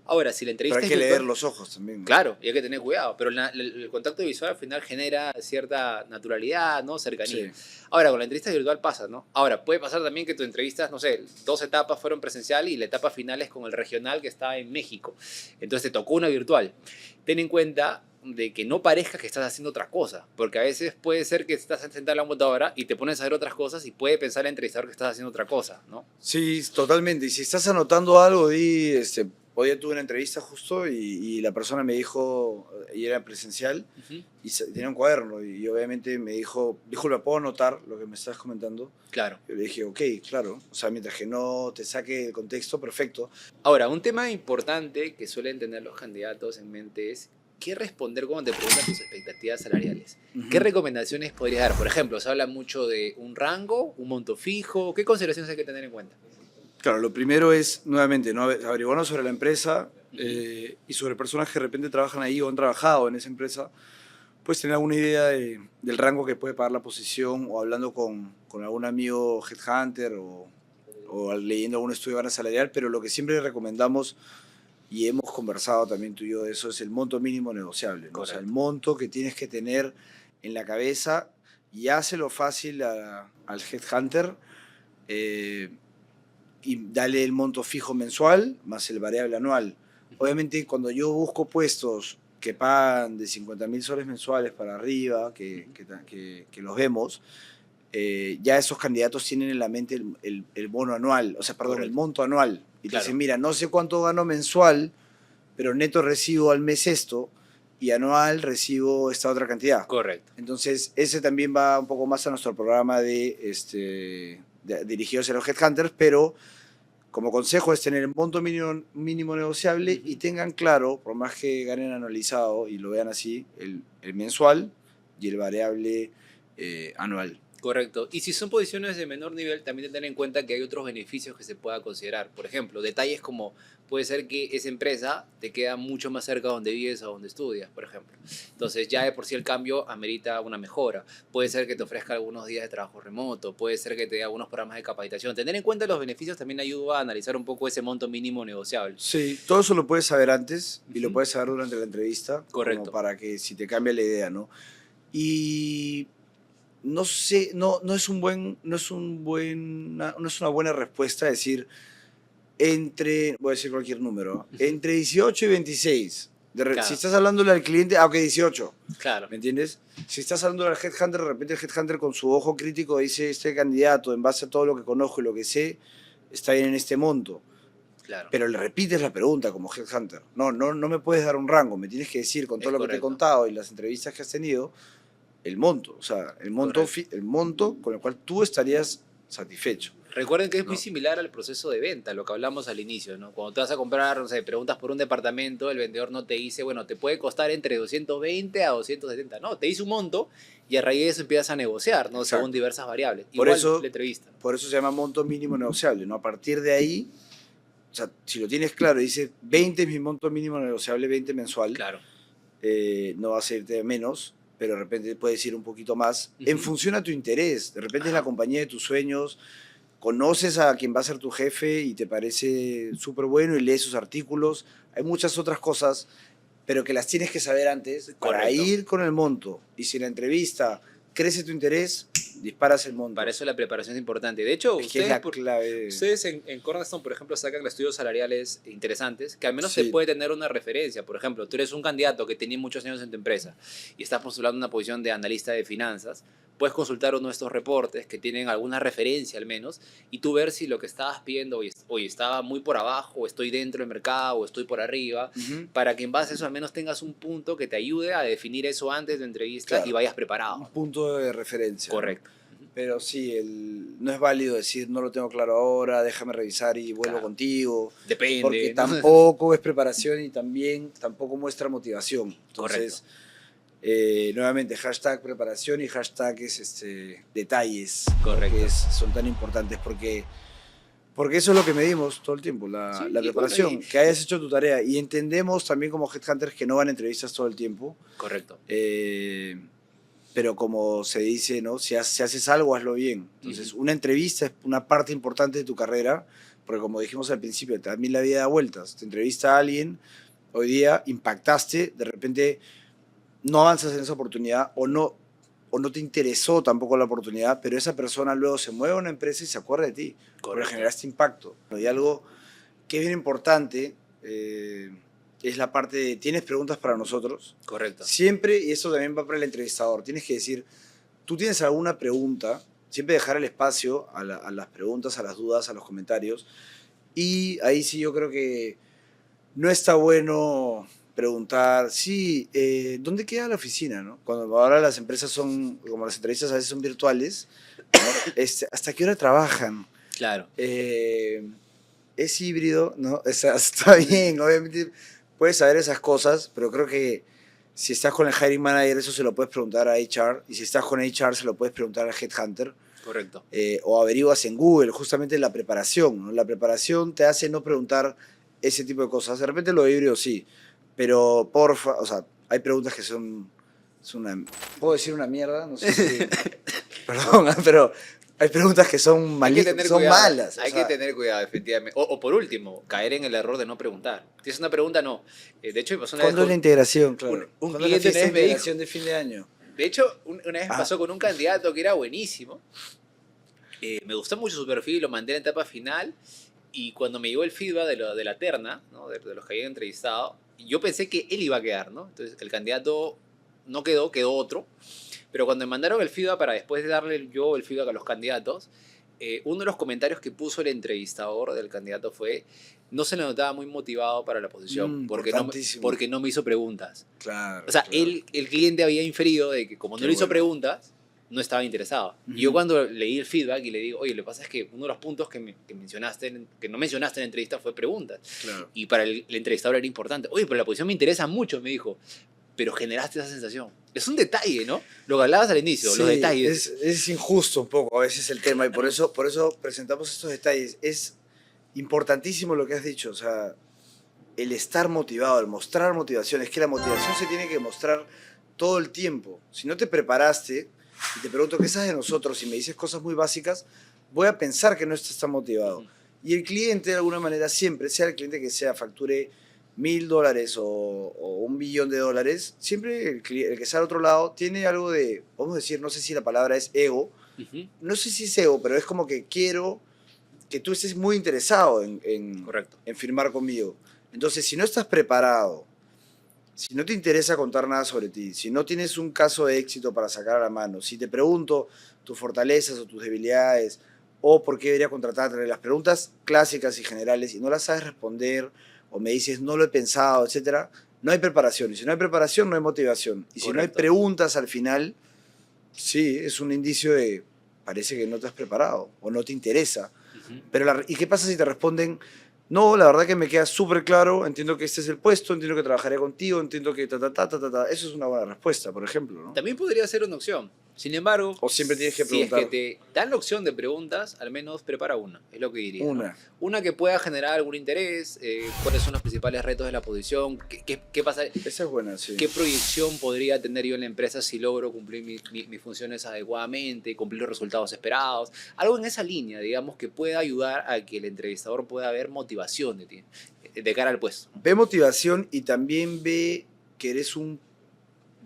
Ahora, si la Pero entrevista hay es que leer virtual, los ojos también, ¿no? claro, y hay que tener cuidado, pero el contacto visual al final genera cierta naturalidad, ¿no? Cercanía. Sí. Ahora, con la entrevista virtual pasa, ¿no? Ahora, puede pasar también que tu entrevista, no sé, 2 etapas fueron presencial y la etapa final es con el regional que está en México. Entonces te tocó una virtual. Ten en cuenta de que no parezca que estás haciendo otra cosa, porque a veces puede ser que estás sentado en la computadora y te pones a ver otras cosas y puede pensar el entrevistador que estás haciendo otra cosa, ¿no? Sí, totalmente. Y si estás anotando algo, hoy día tuve una entrevista justo y la persona me dijo, y era presencial, y tenía un cuaderno y obviamente me dijo, disculpa, ¿puedo anotar lo que me estás comentando? Claro. Yo le dije, ok, claro. O sea, mientras que no te saque el contexto, perfecto. Ahora, un tema importante que suelen tener los candidatos en mente es qué responder cuando te preguntan tus expectativas salariales. ¿Qué recomendaciones podrías dar? Por ejemplo, se habla mucho de un rango, un monto fijo. ¿Qué consideraciones hay que tener en cuenta? Claro, lo primero es, nuevamente, ¿no? Averiguarnos sobre la empresa y sobre personas que de repente trabajan ahí o han trabajado en esa empresa. Puedes tener alguna idea del rango que puede pagar la posición o hablando con algún amigo headhunter o leyendo algún estudio de banda salarial, pero lo que siempre recomendamos y hemos conversado también tú y yo de eso es el monto mínimo negociable, ¿no? O sea, el monto que tienes que tener en la cabeza y hácelo fácil al headhunter y dale el monto fijo mensual más el variable anual. Obviamente cuando yo busco puestos que pagan de 50.000 soles mensuales para arriba, que los vemos, ya esos candidatos tienen en la mente el bono anual, o sea, perdón, Correcto. el monto anual. Y te Claro. dicen, mira, no sé cuánto gano mensual, pero neto recibo al mes esto y anual recibo esta otra cantidad. Correcto. Entonces, ese también va un poco más a nuestro programa dirigidos a los headhunters, pero como consejo es tener el monto mínimo negociable y tengan claro, por más que ganen anualizado y lo vean así, el mensual y el variable anual. Correcto. Y si son posiciones de menor nivel, también tener en cuenta que hay otros beneficios que se pueda considerar. Por ejemplo, detalles como puede ser que esa empresa te queda mucho más cerca donde vives o donde estudias, por ejemplo. Entonces ya de por sí el cambio amerita una mejora. Puede ser que te ofrezca algunos días de trabajo remoto, puede ser que te dé algunos programas de capacitación. Tener en cuenta los beneficios también ayuda a analizar un poco ese monto mínimo negociable. Sí, todo eso lo puedes saber antes y lo Ujú. puedes saber durante la entrevista, como Correcto. para que si te cambia la idea, ¿no? Y no sé, no es un buen, no es una buena respuesta decir voy a decir cualquier número, Ujú. entre 18 y 26. Si Claro, estás hablándole al cliente, ok, 18, claro, ¿me entiendes? Si estás hablando al headhunter, de repente el headhunter con su ojo crítico dice, este candidato, en base a todo lo que conozco y lo que sé, está bien en este monto. claro. Pero le repites la pregunta como headhunter. No me puedes dar un rango, me tienes que decir con todo Es lo que te he correcto, contado y las entrevistas que has tenido, el monto, o sea, correcto. el monto con el cual tú estarías satisfecho, Recuerden que es muy ¿no? similar al proceso de venta, lo que hablamos al inicio, ¿no? Cuando te vas a comprar, no sé, preguntas por un departamento, el vendedor no te dice, bueno, te puede costar entre 220 a 270, no, te dice un monto y a raíz de eso empiezas a negociar, ¿no? Según Exacto. diversas variables. Por Igual la eso, entrevista. por eso se llama monto mínimo negociable, ¿no? A partir de ahí, o sea, si lo tienes claro, dice 20 es mi monto mínimo negociable, 20 mensual, Claro. no vas a irte de menos, pero de repente puedes ir un poquito más, en Ujú. función a tu interés. De repente es la Ajá. compañía de tus sueños, conoces a quien va a ser tu jefe y te parece súper bueno y lees sus artículos. Hay muchas otras cosas, pero que las tienes que saber antes para Correcto. ir con el monto. Y si en la entrevista crece tu interés, disparas el Para monto. eso la preparación es importante. De hecho, Es que es ustedes, la clave. ustedes en Cornerstone, por ejemplo, sacan estudios salariales interesantes que al menos te Sí. puede tener una referencia. Por ejemplo, tú eres un candidato que tenía muchos años en tu empresa y estás postulando una posición de analista de finanzas. Puedes consultar uno de estos reportes que tienen alguna referencia al menos y tú ver si lo que estabas pidiendo hoy estaba muy por abajo, o estoy dentro del mercado, o estoy por arriba, Ujú. para que en base a eso al menos tengas un punto que te ayude a definir eso antes de la entrevista y Claro, vayas un preparado. punto de referencia, ¿no? Correcto. Ujú. Pero sí, no es válido decir no lo tengo claro ahora, déjame revisar y vuelvo Claro. contigo, porque Depende, ¿no? tampoco es preparación y también tampoco muestra motivación. Correcto. Entonces, nuevamente, hashtag preparación y hashtag detalles, ¿no? Correcto. Son tan importantes porque eso es lo que medimos todo el tiempo, Sí, la y bueno, preparación, que hayas hecho tu tarea y entendemos también como headhunters que no van a entrevistas todo el tiempo. correcto. Pero como se dice, ¿no? Si haces algo, hazlo bien. Entonces, Ujú. una entrevista es una parte importante de tu carrera, porque como dijimos al principio, también la vida da vueltas. Te entrevista a alguien, hoy día impactaste, de repente no avanzas en esa oportunidad o no te interesó tampoco la oportunidad, pero esa persona luego se mueve a una empresa y se acuerda de ti, porque Correcto. generaste impacto. Y algo que es bien importante es la parte de, ¿tienes preguntas para nosotros? Correcto. Siempre, y eso también va para el entrevistador, tienes que decir, ¿tú tienes alguna pregunta? Siempre dejar el espacio a las preguntas, a las dudas, a los comentarios. Y ahí sí yo creo que no está bueno preguntar, sí, ¿dónde queda la oficina? ¿No? Cuando ahora las empresas son, como las entrevistas a veces son virtuales, ¿no? ¿Hasta qué hora trabajan? Claro. Es híbrido, ¿no? O sea, está bien, obviamente puedes saber esas cosas, pero creo que si estás con el hiring manager, eso se lo puedes preguntar a HR, y si estás con HR, se lo puedes preguntar al headhunter, Correcto. o averiguas en Google, justamente la preparación, ¿no? La preparación te hace no preguntar ese tipo de cosas. De repente lo híbrido sí, pero porfa, o sea, hay preguntas que es una, ¿puedo decir una mierda? No sé si, perdón, pero hay preguntas que son, Hay que tener son cuidado. malas. O Hay que sea, tener cuidado, efectivamente. O por último, caer en el error de no preguntar. Si es una pregunta, no. De hecho, me pasó una vez ¿cuándo es la con integración? Claro. un ¿Cuándo es la cliente una fiesta de vez me dijo. integración de fin de año? De hecho, una vez me Ah, pasó con un candidato que era buenísimo. Me gustó mucho su perfil, lo mandé en la etapa final. Y cuando me llegó el feedback de la terna, ¿no? De los que habían entrevistado, yo pensé que él iba a quedar, ¿no? Entonces el candidato no quedó, quedó otro. Pero cuando me mandaron el feedback para después de darle yo el feedback a los candidatos, uno de los comentarios que puso el entrevistador del candidato fue, no se le notaba muy motivado para la posición importantísimo. porque no me hizo preguntas. Claro, O sea, claro. el cliente había inferido de que como no Qué le hizo bueno. preguntas, no estaba interesado. Y yo Ujú. cuando leí el feedback y le digo, oye, lo que pasa es que uno de los puntos que mencionaste, que no mencionaste en la entrevista fue preguntas. Claro. Y para el entrevistador era importante. Oye, pero la posición me interesa mucho, me dijo. Pero generaste esa sensación. Es un detalle, ¿no? Lo que hablabas al inicio, Sí, los detalles. es injusto un poco a veces el tema y por eso presentamos estos detalles. Es importantísimo lo que has dicho, o sea, el estar motivado, el mostrar motivación. Es que la motivación se tiene que mostrar todo el tiempo. Si no te preparaste y te pregunto qué sabes de nosotros y me dices cosas muy básicas, voy a pensar que no estás tan motivado. Y el cliente, de alguna manera, siempre, sea el cliente que sea, facture $1.000 o $1.000.000, siempre el que está al otro lado tiene algo de, vamos a decir, no sé si la palabra es ego, Ujú. no sé si es ego, pero es como que quiero que tú estés muy interesado Correcto. en firmar conmigo. Entonces, si no estás preparado, si no te interesa contar nada sobre ti, si no tienes un caso de éxito para sacar a la mano, si te pregunto tus fortalezas o tus debilidades, o por qué debería contratarte, las preguntas clásicas y generales, y no las sabes responder, o me dices no lo he pensado, etcétera, no hay preparación. Y si no hay preparación, no hay motivación. Y si no hay Correcto. preguntas al final, sí, es un indicio de parece que no te has preparado o no te interesa. Ujú. Pero ¿y qué pasa si te responden, no, la verdad que me queda súper claro, entiendo que este es el puesto, entiendo que trabajaré contigo, entiendo que ta, ta, ta, ta, ta, ta. Eso es una buena respuesta, por ejemplo, ¿no? También podría ser una opción. Sin embargo, O siempre tienes que si es que preguntar te dan la opción de preguntas, al menos prepara una, es lo que diría, ¿no? una. Una que pueda generar algún interés, cuáles son los principales retos de la posición, qué pasa, Esa es buena, sí. qué proyección podría tener yo en la empresa si logro cumplir mis funciones adecuadamente, cumplir los resultados esperados. Algo en esa línea, digamos, que pueda ayudar a que el entrevistador pueda ver motivación de ti, de cara al puesto. Ve motivación y también ve que eres un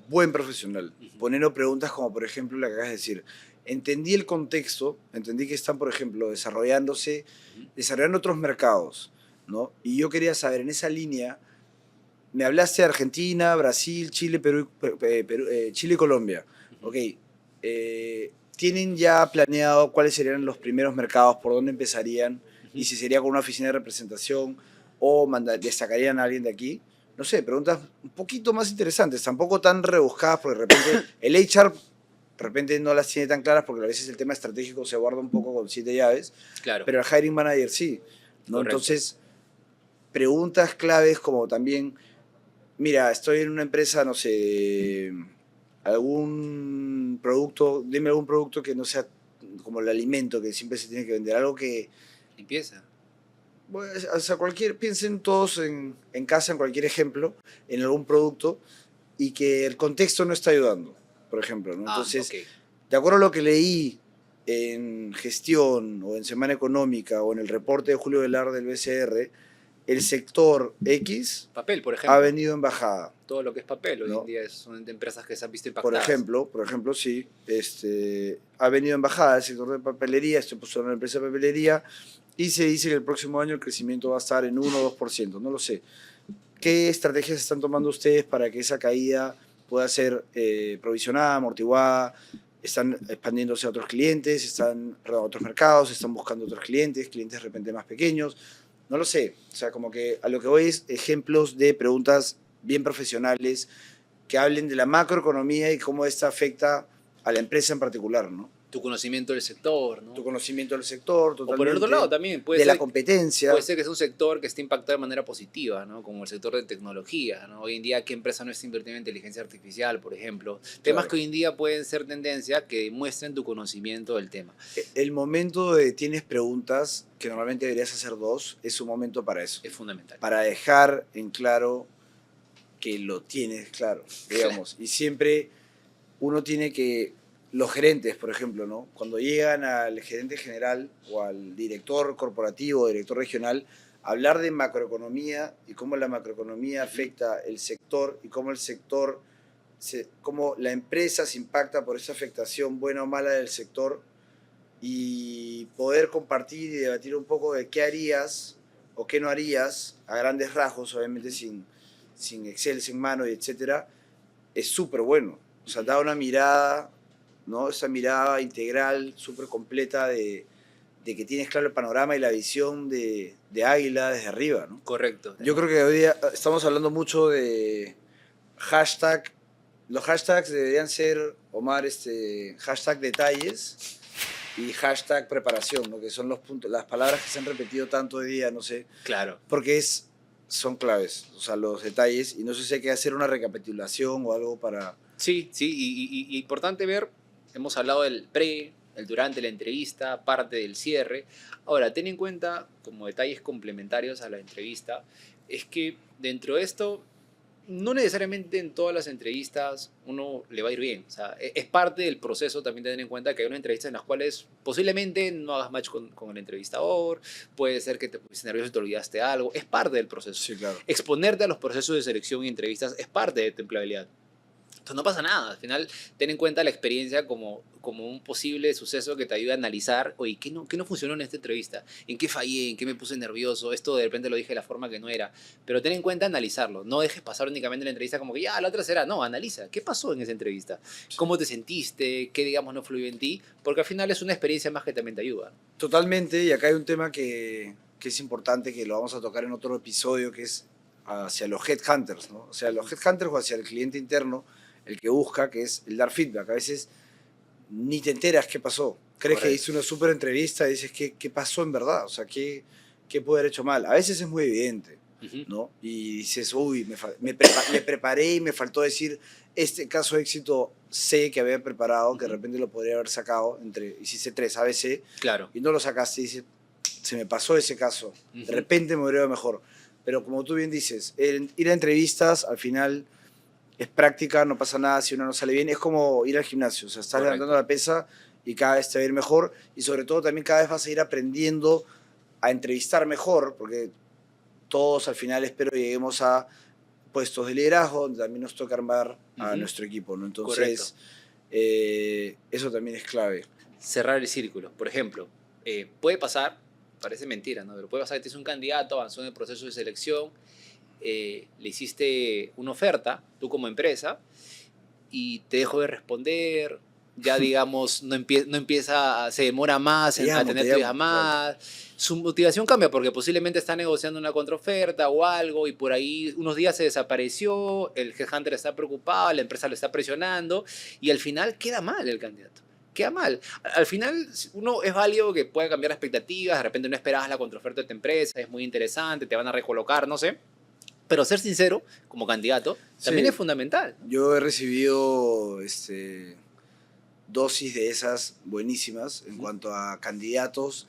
buen profesional, Ujú. poniendo preguntas como por ejemplo la que acabas de decir. Entendí el contexto, entendí que están, por ejemplo, desarrollando otros mercados, ¿no? Y yo quería saber, en esa línea, me hablaste de Argentina, Brasil, Chile, Chile y Colombia. Ujú. Ok, ¿tienen ya planeado cuáles serían los primeros mercados, por dónde empezarían? Y Ujú. si sería con una oficina de representación o destacarían a alguien de aquí. No sé, preguntas un poquito más interesantes, tampoco tan rebuscadas, porque de repente el HR de repente no las tiene tan claras, porque a veces el tema estratégico se guarda un poco con 7 llaves, Claro, pero el hiring manager sí, ¿no? correcto. Entonces, preguntas claves como también, mira, estoy en una empresa, no sé, algún producto, dime algún producto que no sea como el alimento que siempre se tiene que vender, algo que, Empieza. bueno, o sea, piensen todos en casa, en cualquier ejemplo, en algún producto y que el contexto no está ayudando, por ejemplo, ¿no? Ah, Entonces, ok. de acuerdo a lo que leí en gestión o en Semana Económica o en el reporte de Julio Velar del BCR, el sector X Papel, por ha ejemplo. venido en bajada, Todo lo que es papel hoy en ¿no? día son empresas que se han visto impactadas. Por ejemplo, sí, ha venido en bajada el sector de papelería, estoy postulando una empresa de papelería y se dice que el próximo año el crecimiento va a estar en 1 o 2%, no lo sé. ¿Qué estrategias están tomando ustedes para que esa caída pueda ser provisionada, amortiguada? ¿Están expandiéndose a otros clientes? A otros mercados? ¿Están buscando otros clientes de repente más pequeños? No lo sé. O sea, como que a lo que voy es ejemplos de preguntas bien profesionales que hablen de la macroeconomía y cómo esta afecta a la empresa en particular, ¿no? Tu conocimiento del sector, Tu ¿no? conocimiento del sector, O por el otro lado totalmente, también de la competencia. puede ser que es un sector que esté impactado de manera positiva, ¿no? Como el sector de tecnología, ¿no? Hoy en día, ¿qué empresa no está invirtiendo en inteligencia artificial, por ejemplo? Temas Claro. que hoy en día pueden ser tendencia que muestren tu conocimiento del tema. El momento de tienes preguntas, que normalmente deberías hacer dos, es un momento para eso. Es fundamental. Para dejar en claro que lo tienes claro, digamos. Y siempre uno tiene que, los gerentes, por ejemplo, ¿no? Cuando llegan al gerente general o al director corporativo, director regional, hablar de macroeconomía y cómo la macroeconomía afecta el sector y cómo el sector, cómo la empresa se impacta por esa afectación buena o mala del sector y poder compartir y debatir un poco de qué harías o qué no harías a grandes rasgos, obviamente sin Excel en mano y etcétera, es súper bueno. O sea, da una mirada, ¿no? Esa mirada integral, súper completa de que tienes claro el panorama y la visión de Águila desde arriba, ¿no? Correcto. Yo creo que hoy día estamos hablando mucho de hashtag. Los hashtags deberían ser, Omar, hashtag detalles y hashtag preparación, ¿no? Que son los puntos, las palabras que se han repetido tanto hoy día, no sé, Claro. porque son claves, o sea, los detalles, y no sé si hay que hacer una recapitulación o algo para Sí, sí, y importante ver, hemos hablado del pre, el durante la entrevista, parte del cierre. Ahora, ten en cuenta, como detalles complementarios a la entrevista, es que dentro de esto, no necesariamente en todas las entrevistas uno le va a ir bien. O sea, es parte del proceso también tener en cuenta que hay unas entrevistas en las cuales posiblemente no hagas match con el entrevistador, puede ser que te pusiste nervioso y te olvidaste algo, es parte del proceso. Sí, claro. Exponerte a los procesos de selección y entrevistas es parte de tu empleabilidad. Entonces no pasa nada, al final ten en cuenta la experiencia como un posible suceso que te ayude a analizar, oye, qué no funcionó en esta entrevista? ¿En qué fallé? ¿En qué me puse nervioso? Esto de repente lo dije de la forma que no era. Pero ten en cuenta analizarlo, no dejes pasar únicamente la entrevista como que ya, la otra será. No, analiza, ¿qué pasó en esa entrevista? ¿Cómo te sentiste? ¿Qué, digamos, no fluyó en ti? Porque al final es una experiencia más que también te ayuda. Totalmente, y acá hay un tema que es importante, que lo vamos a tocar en otro episodio, que es hacia los headhunters, ¿no? O sea, los headhunters o hacia el cliente interno, el que busca, que es el dar feedback. A veces ni te enteras qué pasó. Crees Correcto. que hice una súper entrevista y dices, ¿qué pasó en verdad? O sea, ¿qué pude haber hecho mal? A veces es muy evidente, Ujú. ¿no? Y dices, uy, me preparé y me faltó decir este caso de éxito C que había preparado, que de Ujú. repente lo podría haber sacado, hiciste 3 ABC, Claro. y no lo sacaste y dices, se me pasó ese caso, de Ujú. repente me hubiera ido mejor. Pero como tú bien dices, ir a entrevistas al final es práctica, no pasa nada si uno no sale bien. Es como ir al gimnasio, o sea, estás levantando Correcto. la pesa y cada vez te va a ir mejor y sobre todo también cada vez vas a ir aprendiendo a entrevistar mejor, porque todos al final espero lleguemos a puestos de liderazgo, donde también nos toca armar a Ujú. nuestro equipo, ¿no? Correcto. Entonces, eso también es clave. Cerrar el círculo. Por ejemplo, puede pasar, parece mentira, ¿no? Pero puede pasar que tienes un candidato, avanzó en el proceso de selección, le hiciste una oferta, tú como empresa, y te dejó de responder, ya digamos, no empieza, se demora más Te a llamo, te tener tu llamo, claro. llamada, su motivación cambia porque posiblemente está negociando una contraoferta o algo y por ahí unos días se desapareció, el headhunter está preocupado, la empresa lo está presionando y al final queda mal el candidato. Queda mal. Al final, uno es válido que pueda cambiar expectativas, de repente no esperabas la contraoferta de tu empresa, es muy interesante, te van a recolocar, no sé. Pero ser sincero como candidato también es Sí, fundamental. yo he recibido dosis de esas buenísimas en Ujú, cuanto a candidatos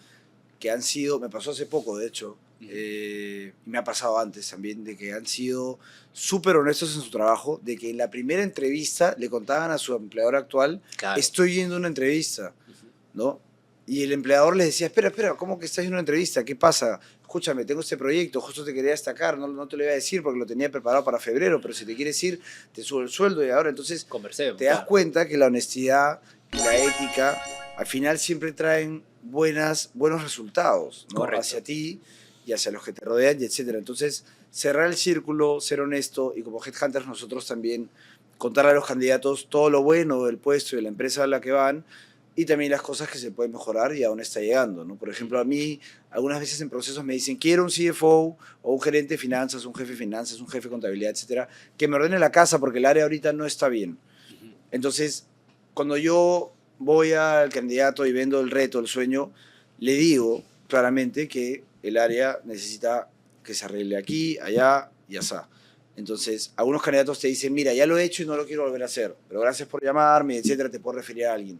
que han sido, me pasó hace poco de hecho, ujú. y me ha pasado antes también, de que han sido súper honestos en su trabajo, de que en la primera entrevista le contaban a su empleador actual, Claro. estoy yendo a una entrevista, Ujú. ¿no? Y el empleador les decía, espera, ¿cómo que estás yendo a una entrevista? ¿Qué pasa? Escúchame, tengo este proyecto, justo te quería destacar, no te lo iba a decir porque lo tenía preparado para febrero, pero si te quieres ir, te subo el sueldo y ahora entonces Conversemos, te das claro. cuenta que la honestidad y la ética al final siempre traen buenos resultados, ¿no? Correcto. Hacia ti y hacia los que te rodean y etcétera. Entonces, cerrar el círculo, ser honesto y como headhunters nosotros también contar a los candidatos todo lo bueno del puesto y de la empresa a la que van y también las cosas que se pueden mejorar y a dónde está llegando, ¿no? Por ejemplo, a mí algunas veces en procesos me dicen, quiero un CFO o un gerente de finanzas, un jefe de finanzas, un jefe de contabilidad, etcétera, que me ordene la casa porque el área ahorita no está bien. Ujú. Entonces, cuando yo voy al candidato y vendo el reto, el sueño, le digo claramente que el área necesita que se arregle aquí, allá y allá. Entonces, algunos candidatos te dicen, mira, ya lo he hecho y no lo quiero volver a hacer, pero gracias por llamarme, etcétera, te puedo referir a alguien.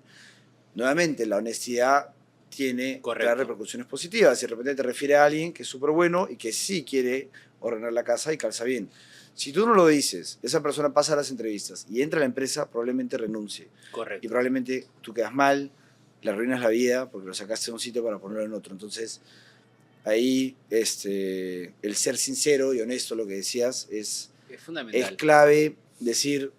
Nuevamente, la honestidad tiene claras Correcto. repercusiones positivas. Si de repente te refiere a alguien que es súper bueno y que sí quiere ordenar la casa y calza bien. Si tú no lo dices, esa persona pasa a las entrevistas y entra a la empresa, probablemente renuncie. Y Correcto. probablemente tú quedas mal, le arruinas la vida porque lo sacaste de un sitio para ponerlo en otro. Entonces, ahí el ser sincero y honesto, lo que decías, Es es fundamental. clave decir,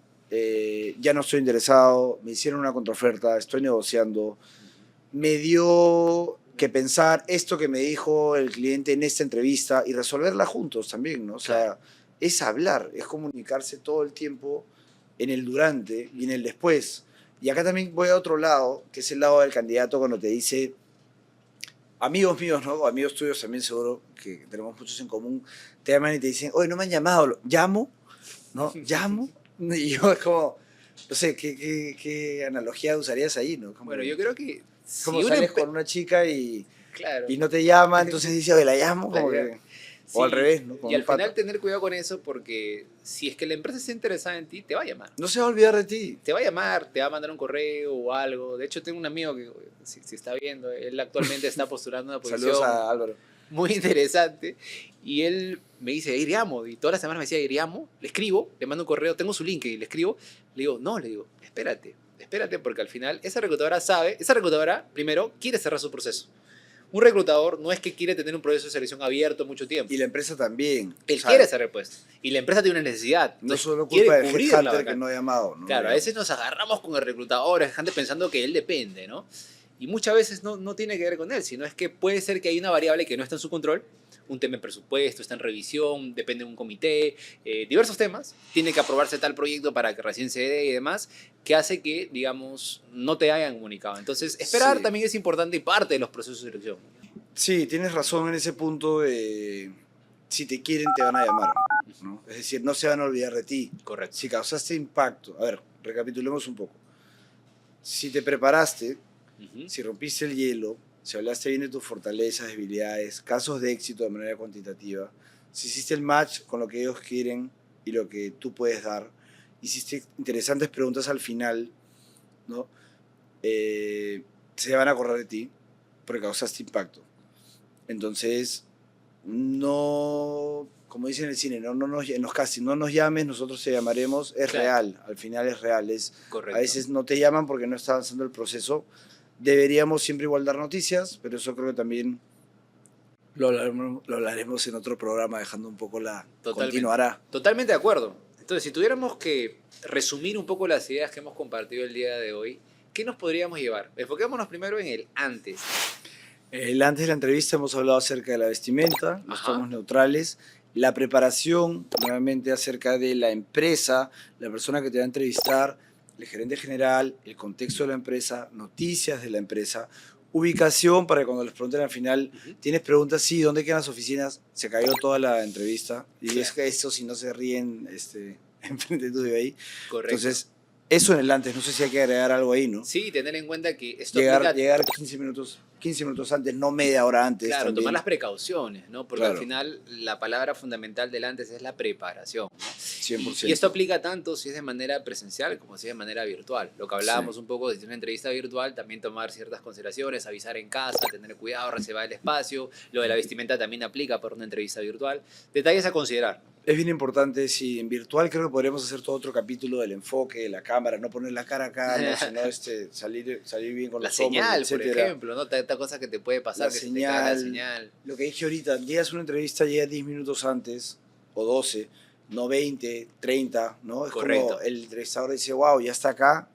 ya no estoy interesado, me hicieron una contraoferta, estoy negociando, me dio que pensar esto que me dijo el cliente en esta entrevista y resolverla juntos también, ¿no? O Claro. sea, es hablar, es comunicarse todo el tiempo en el durante y en el después. Y acá también voy a otro lado, que es el lado del candidato cuando te dice, amigos míos, ¿no? O amigos tuyos también seguro, que tenemos muchos en común, te llaman y te dicen, oye, no me han llamado, ¿llamo? ¿No? ¿Llamo? Y yo es como, no sé, ¿qué analogía usarías ahí, ¿no? Bueno, yo creo que Como si una sales con una chica claro, y no te llama, entonces dice, oye, la llamo, como que... O al revés, ¿no? Con Y al un pata. final tener cuidado con eso porque si es que la empresa está interesada en ti, te va a llamar. No se va a olvidar de ti. Te va a llamar, te va a mandar un correo o algo. De hecho, tengo un amigo que, si está viendo, él actualmente está postulando una Saludos posición a Álvaro. muy interesante. Y él me dice, Iriamo. Y todas las semanas me decía, Iriamo. Le escribo, le mando un correo, tengo su link y le escribo. Le digo, no, le digo, espérate, porque al final esa reclutadora, primero, quiere cerrar su proceso. Un reclutador no es que quiere tener un proceso de selección abierto mucho tiempo. Y la empresa también. Él O sea, quiere cerrar el puesto. Y la empresa tiene una necesidad. No Entonces, solo quiere culpa del cubrir la headhunter que vacante. no ha llamado. ¿no? Claro, a veces nos agarramos con el reclutador, gente pensando que él depende, ¿no? Y muchas veces no tiene que ver con él, sino es que puede ser que hay una variable que no está en su control, un tema en presupuesto, está en revisión, depende de un comité, diversos temas, tiene que aprobarse tal proyecto para que recién se dé y demás, que hace que, digamos, no te hayan comunicado. Entonces, esperar Sí. también es importante y parte de los procesos de selección. Sí, tienes razón en ese punto de si te quieren te van a llamar, ¿no? Es decir, no se van a olvidar de ti. Correcto. Si causaste impacto, a ver, recapitulemos un poco. Si te preparaste, Ujú. si rompiste el hielo, si hablaste bien de tus fortalezas, debilidades, casos de éxito de manera cuantitativa, si hiciste el match con lo que ellos quieren y lo que tú puedes dar, hiciste interesantes preguntas al final, ¿no? Se van a acordar de ti porque causaste impacto. Entonces, no, como dicen en el cine, en los castings, no nos llames, nosotros te llamaremos, es Claro. real, al final es real, Correcto. a veces no te llaman porque no está avanzando el proceso. Deberíamos siempre igual dar noticias, pero eso creo que también lo hablaremos en otro programa, dejando un poco la... Totalmente. Continuará. Totalmente de acuerdo. Entonces, si tuviéramos que resumir un poco las ideas que hemos compartido el día de hoy, ¿qué nos podríamos llevar? Enfoquémonos primero en el antes. Antes de la entrevista hemos hablado acerca de la vestimenta, los Ajá. tonos neutrales, la preparación, nuevamente acerca de la empresa, la persona que te va a entrevistar, el gerente general, el contexto de la empresa, noticias de la empresa, ubicación para que cuando les pregunten al final, ¿tienes preguntas? Sí, ¿dónde quedan las oficinas? Se cayó toda la entrevista. Y Claro. es que eso, si no se ríen enfrente tuyo ahí. Correcto. Entonces, eso en el antes, no sé si hay que agregar algo ahí, ¿no? Sí, tener en cuenta que esto Llegar aplica, 15 minutos antes, no media hora antes. claro, también. tomar las precauciones, ¿no? Porque Claro. al final la palabra fundamental del antes es la preparación, ¿no? 100%. Y esto aplica tanto si es de manera presencial como si es de manera virtual. Lo que hablábamos un poco de una entrevista virtual, también tomar ciertas consideraciones, avisar en casa, tener cuidado, reservar el espacio. Lo de la vestimenta también aplica para una entrevista virtual. Detalles a considerar. Es bien importante, si en virtual creo que podríamos hacer todo otro capítulo del enfoque, de la cámara, no poner la cara acá, no, sino salir bien con La los hombros, señal, por etcétera. ejemplo, ¿no? Tanta cosa que te puede pasar, La que se te cae la señal. señal. Lo que dije ahorita, llegas a una entrevista, llega 10 minutos antes, o 12, no 20, 30, ¿no? Es Correcto. como el entrevistador dice, wow, ya está acá.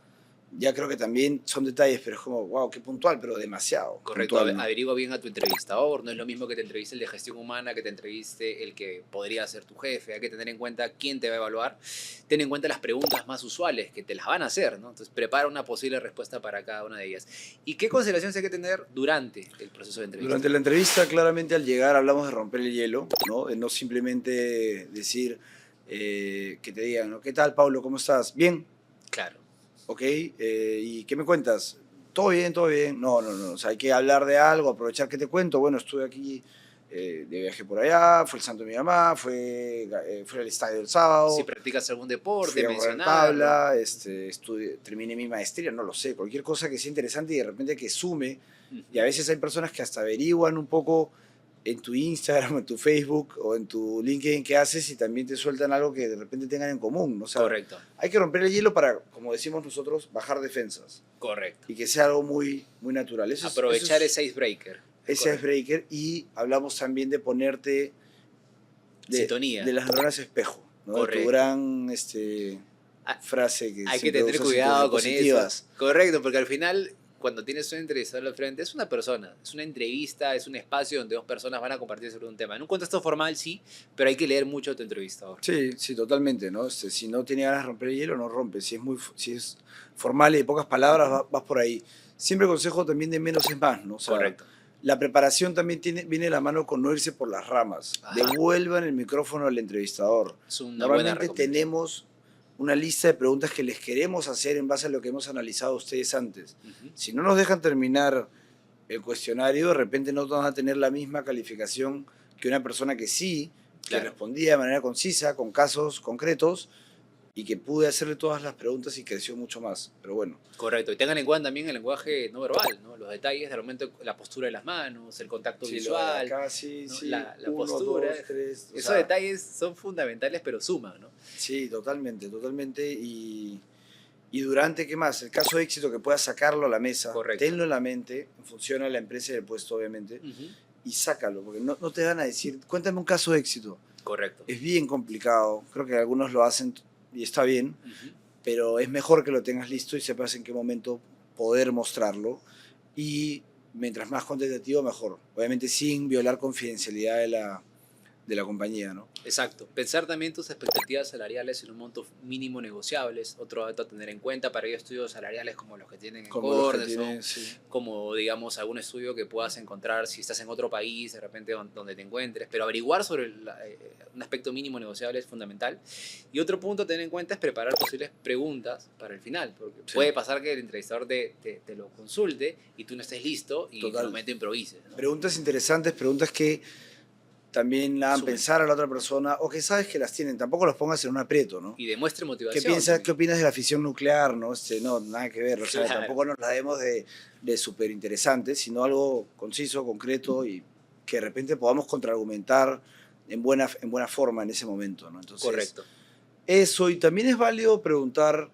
Ya creo que también son detalles, pero es como, wow, qué puntual, pero demasiado. Correcto, puntual, ¿no? averigua bien a tu entrevistador, no es lo mismo que te entreviste el de gestión humana, que te entreviste el que podría ser tu jefe, hay que tener en cuenta quién te va a evaluar, ten en cuenta las preguntas más usuales que te las van a hacer, ¿no? Entonces prepara una posible respuesta para cada una de ellas. ¿Y qué consideraciones hay que tener durante el proceso de entrevista? Durante la entrevista, claramente al llegar hablamos de romper el hielo, ¿no? De no simplemente decir que te digan, ¿no? ¿Qué tal, Pablo? ¿Cómo estás? Bien, Claro, ok. ¿Y qué me cuentas? Todo bien, todo bien. No. O sea, hay que hablar de algo, aprovechar que te cuento. Bueno, estuve aquí de viaje por allá, fue el santo de mi mamá, fue al estadio el sábado. si practicas algún Fui deporte, a correr mencionarlo. tabla, terminé mi maestría, no lo sé, cualquier cosa que sea interesante y de repente que sume. Y a veces hay personas que hasta averiguan un poco en tu Instagram, en tu Facebook o en tu LinkedIn qué haces y también te sueltan algo que de repente tengan en común, ¿no? O sea, Correcto, hay que romper el hielo para, como decimos nosotros, bajar defensas correcto. y que sea algo muy, muy natural. Aprovechar ese icebreaker. ese icebreaker. Y hablamos también de ponerte Sintonía. de las neuronas espejo, ¿no? De Correcto. tu gran Ah, frase que Hay que siempre tener usas en cuidado tus con diapositivas. eso. Correcto, porque al final, cuando tienes un entrevistador al frente, es una persona, es una entrevista, es un espacio donde dos personas van a compartir sobre un tema. En un contexto formal sí, pero hay que leer mucho a tu entrevistador. Sí, totalmente, ¿no? Si no tiene ganas de romper el hielo, no rompe. Si es formal y de pocas palabras, vas por ahí. Siempre consejo también de menos es más, ¿no? O sea, Correcto. la preparación también viene de la mano con no irse por las ramas. Ajá. Devuelvan el micrófono al entrevistador. Es una buena Normalmente recomendación. tenemos una lista de preguntas que les queremos hacer en base a lo que hemos analizado ustedes antes. Ujú. Si no nos dejan terminar el cuestionario, de repente no van a tener la misma calificación que una persona que sí, que Claro. respondía de manera concisa, con casos concretos, y que pude hacerle todas las preguntas y creció mucho más. Pero bueno, Correcto. Y tengan en cuenta también el lenguaje no verbal, ¿no? Los detalles del momento, la postura de las manos, el contacto sí, lo de visual, acá, sí, ¿no? sí, La 1, postura. 2, 3, Esos detalles son fundamentales, pero suman, ¿no? sí, totalmente, totalmente. Y durante, ¿qué más? El caso de éxito que puedas sacarlo a la mesa, Correcto. tenlo en la mente, en función a la empresa y el puesto, obviamente, Ujú. y sácalo, porque no te van a decir, cuéntame un caso de éxito. Correcto. Es bien complicado, creo que algunos lo hacen y está bien, Ujú. pero es mejor que lo tengas listo y sepas en qué momento poder mostrarlo. Y mientras más cuantitativo, mejor. Obviamente sin violar confidencialidad de la compañía, ¿no? Exacto. Pensar también tus expectativas salariales en un monto mínimo negociables, otro dato a tener en cuenta para ellos estudios salariales como los que tienen en Como los que Cornerstone, tienen, sí. como digamos algún estudio que puedas encontrar si estás en otro país, de repente donde te encuentres, pero averiguar sobre un aspecto mínimo negociable es fundamental. Y otro punto a tener en cuenta es preparar posibles preguntas para el final, porque Sí. puede pasar que el entrevistador te lo consulte y tú no estés listo y en Total. el momento improvises, ¿no? Preguntas interesantes, preguntas que también la hagan Sumen. pensar a la otra persona o que sabes que las tienen. Tampoco los pongas en un aprieto, ¿no? Y demuestre ¿Qué motivación piensas, también. qué opinas de la fisión nuclear? No, no, nada que ver. O sea, Claro. tampoco nos la demos de súper interesante, sino algo conciso, concreto y que de repente podamos contraargumentar en buena forma en ese momento, ¿no? Entonces, Correcto. eso, y también es válido preguntar,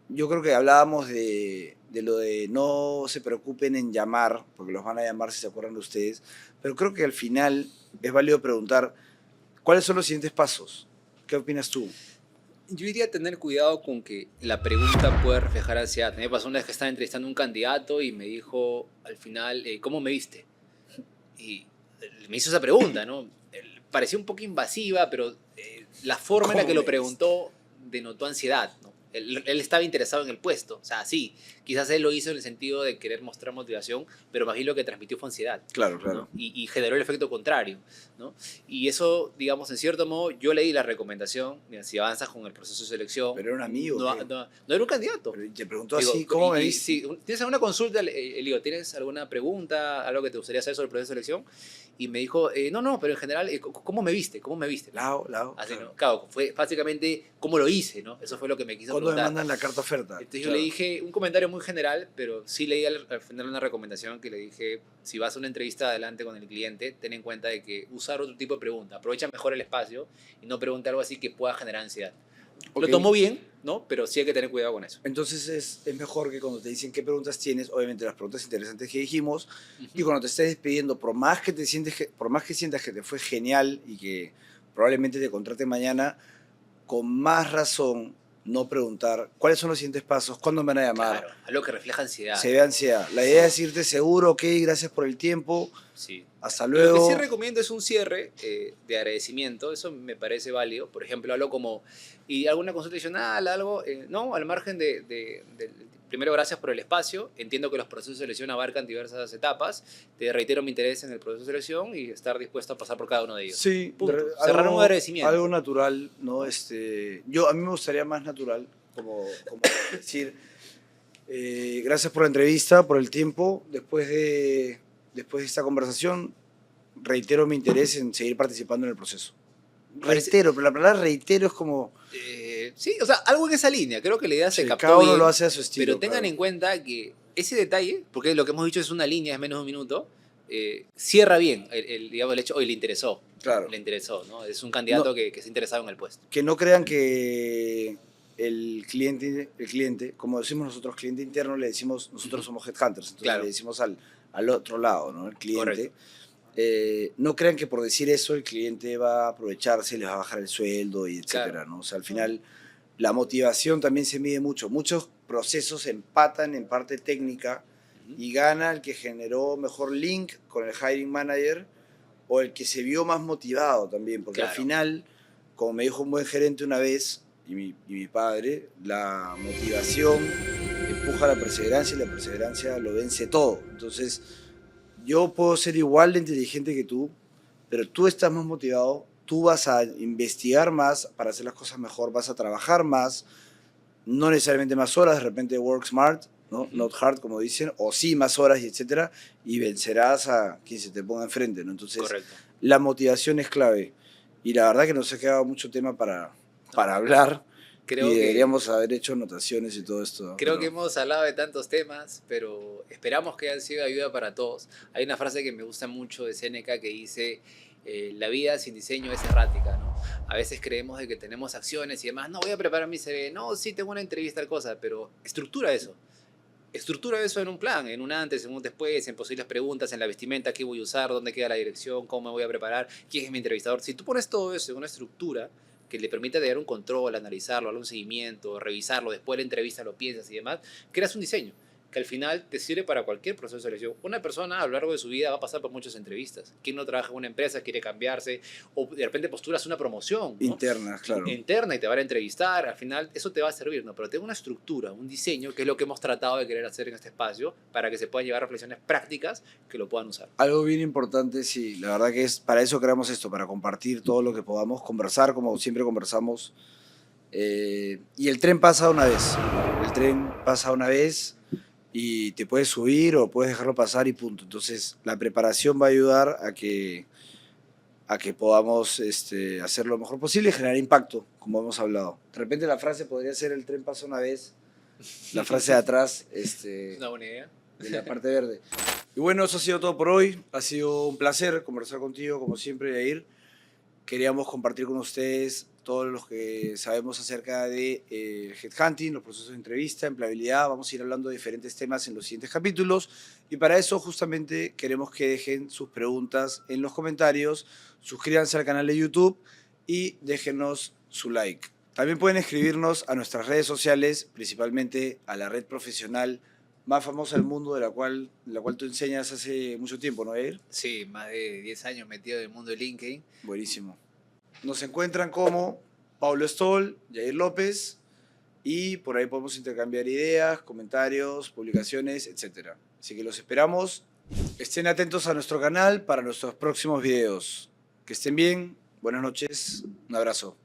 yo creo que hablábamos de lo de no se preocupen en llamar, porque los van a llamar si se acuerdan de ustedes, pero creo que al final es válido preguntar, ¿cuáles son los siguientes pasos? ¿Qué opinas tú? Yo iría a tener cuidado con que la pregunta pueda reflejar ansiedad. Me pasó una vez que estaba entrevistando a un candidato y me dijo al final, ¿cómo me viste? Y me hizo esa pregunta, ¿no? Parecía un poco invasiva, pero la forma en la ¿Cómo que lo me preguntó denotó ansiedad, ¿no? Él estaba interesado en el puesto. O sea, sí, quizás él lo hizo en el sentido de querer mostrar motivación, pero más bien lo que transmitió fue ansiedad. Claro, ¿no? claro. Y generó el efecto contrario, ¿no? Y eso, digamos, en cierto modo, yo leí la recomendación, mira, si avanzas con el proceso de selección... ¿Pero era un amigo? No, ¿Qué? no era un candidato. Pero te preguntó Digo, así, ¿cómo me y viste? si tienes alguna consulta, le digo, ¿tienes alguna pregunta, algo que te gustaría saber sobre el proceso de selección? Y me dijo, no, pero en general, ¿cómo me viste? ¿Cómo me viste? Lao, Así, claro. ¿no? Claro, fue básicamente cómo lo hice, ¿no? Eso fue lo que me quiso ¿Cuándo me preguntar. mandan la carta oferta? Entonces yo Claro. le dije un comentario muy general, pero sí leí al final una recomendación que le dije, si vas a una entrevista adelante con el cliente, ten en cuenta de que usar otro tipo de pregunta, aprovecha mejor el espacio y no pregunte algo así que pueda generar ansiedad. Ok. Lo tomó bien, ¿no? Pero sí hay que tener cuidado con eso. Entonces es mejor que cuando te dicen qué preguntas tienes, obviamente las preguntas interesantes que dijimos, y cuando te estés despidiendo, por más que sientas que te fue genial y que probablemente te contraten mañana, con más razón no preguntar cuáles son los siguientes pasos, cuándo me van a llamar, Claro, algo que refleja ansiedad. se ve ansiedad. La idea es irte seguro, ok, gracias por el tiempo, Sí. hasta Lo que luego. sí recomiendo es un cierre de agradecimiento, eso me parece válido. Por ejemplo, algo como, ¿y alguna consulta adicional? Algo, no, al margen primero, gracias por el espacio. Entiendo que los procesos de selección abarcan diversas etapas. Te reitero mi interés en el proceso de selección y estar dispuesto a pasar por cada uno de ellos. Sí, Punto. Cerrar un agradecimiento. algo natural, ¿no? A mí me gustaría más natural, como decir, gracias por la entrevista, por el tiempo. Después de esta conversación, reitero mi interés en seguir participando en el proceso. Reitero, pero la palabra reitero es como... Sí, o sea, algo en esa línea. Creo que la idea se sí, captó cada uno bien, lo hace a su estilo. pero tengan claro. en cuenta que ese detalle, porque lo que hemos dicho es una línea, es menos de un minuto, cierra bien digamos, el hecho, hoy le interesó. Claro. Le interesó, ¿no? Es un candidato que se interesado en el puesto. Que no crean que el cliente, como decimos nosotros, cliente interno, le decimos, nosotros somos headhunters, entonces Claro. le decimos al otro lado, ¿no? El cliente. Correcto. No crean que por decir eso el cliente va a aprovecharse, les va a bajar el sueldo y etcétera, Claro. ¿no? O sea, al final la motivación también se mide mucho. Muchos procesos empatan en parte técnica y gana el que generó mejor link con el hiring manager o el que se vio más motivado también, porque Claro. al final, como me dijo un buen gerente una vez, y mi padre, la motivación empuja la perseverancia y la perseverancia lo vence todo. Entonces, yo puedo ser igual de inteligente que tú, pero tú estás más motivado, tú vas a investigar más para hacer las cosas mejor, vas a trabajar más, no necesariamente más horas, de repente work smart, ¿no? Not hard, como dicen, o sí más horas, y etcétera, y vencerás a quien se te ponga enfrente, ¿no? Entonces, Correcto. la motivación es clave. Y la verdad que nos ha quedado mucho tema para hablar. Creo Y que deberíamos haber hecho anotaciones y todo esto. Creo que hemos hablado de tantos temas, pero esperamos que hayan sido de ayuda para todos. Hay una frase que me gusta mucho de Séneca que dice, la vida sin diseño es errática, ¿no? A veces creemos de que tenemos acciones y demás, no, voy a preparar mi CV, no, sí, tengo una entrevista, tal cosa, pero estructura eso. Estructura eso en un plan, en un antes, en un después, en posibles preguntas, en la vestimenta, qué voy a usar, dónde queda la dirección, cómo me voy a preparar, quién es mi entrevistador. Si tú pones todo eso en una estructura que le permite tener un control, analizarlo, darle un seguimiento, revisarlo, después de la entrevista lo piensas y demás, creas un diseño que al final te sirve para cualquier proceso de selección. Una persona a lo largo de su vida va a pasar por muchas entrevistas. ¿Quién no trabaja en una empresa, quiere cambiarse, o de repente posturas una promoción, ¿no? Internas, claro. Interna y te van a entrevistar, al final eso te va a servir, ¿no? Pero tengo una estructura, un diseño, que es lo que hemos tratado de querer hacer en este espacio, para que se puedan llevar reflexiones prácticas que lo puedan usar. Algo bien importante, sí, la verdad que es para eso creamos esto, para compartir todo lo que podamos, conversar como siempre conversamos. Y el tren pasa una vez, el tren pasa una vez y te puedes subir o puedes dejarlo pasar y punto. Entonces la preparación va a ayudar a que podamos hacer lo mejor posible y generar impacto, como hemos hablado. De repente la frase podría ser el tren pasa una vez, la frase de atrás, Es una buena idea. de la parte verde. Y bueno, eso ha sido todo por hoy. Ha sido un placer conversar contigo, como siempre, Yair. Queríamos compartir con ustedes todos los que sabemos acerca de headhunting, los procesos de entrevista, empleabilidad. Vamos a ir hablando de diferentes temas en los siguientes capítulos. Y para eso justamente queremos que dejen sus preguntas en los comentarios, suscríbanse al canal de YouTube y déjenos su like. También pueden escribirnos a nuestras redes sociales, principalmente a la red profesional más famosa del mundo, de la cual tú enseñas hace mucho tiempo, ¿no, Yair? Sí, más de 10 años metido en el mundo de LinkedIn. Buenísimo. Nos encuentran como Paulo Stoll, Yair López, y por ahí podemos intercambiar ideas, comentarios, publicaciones, etc. Así que los esperamos. Estén atentos a nuestro canal para nuestros próximos videos. Que estén bien, buenas noches, un abrazo.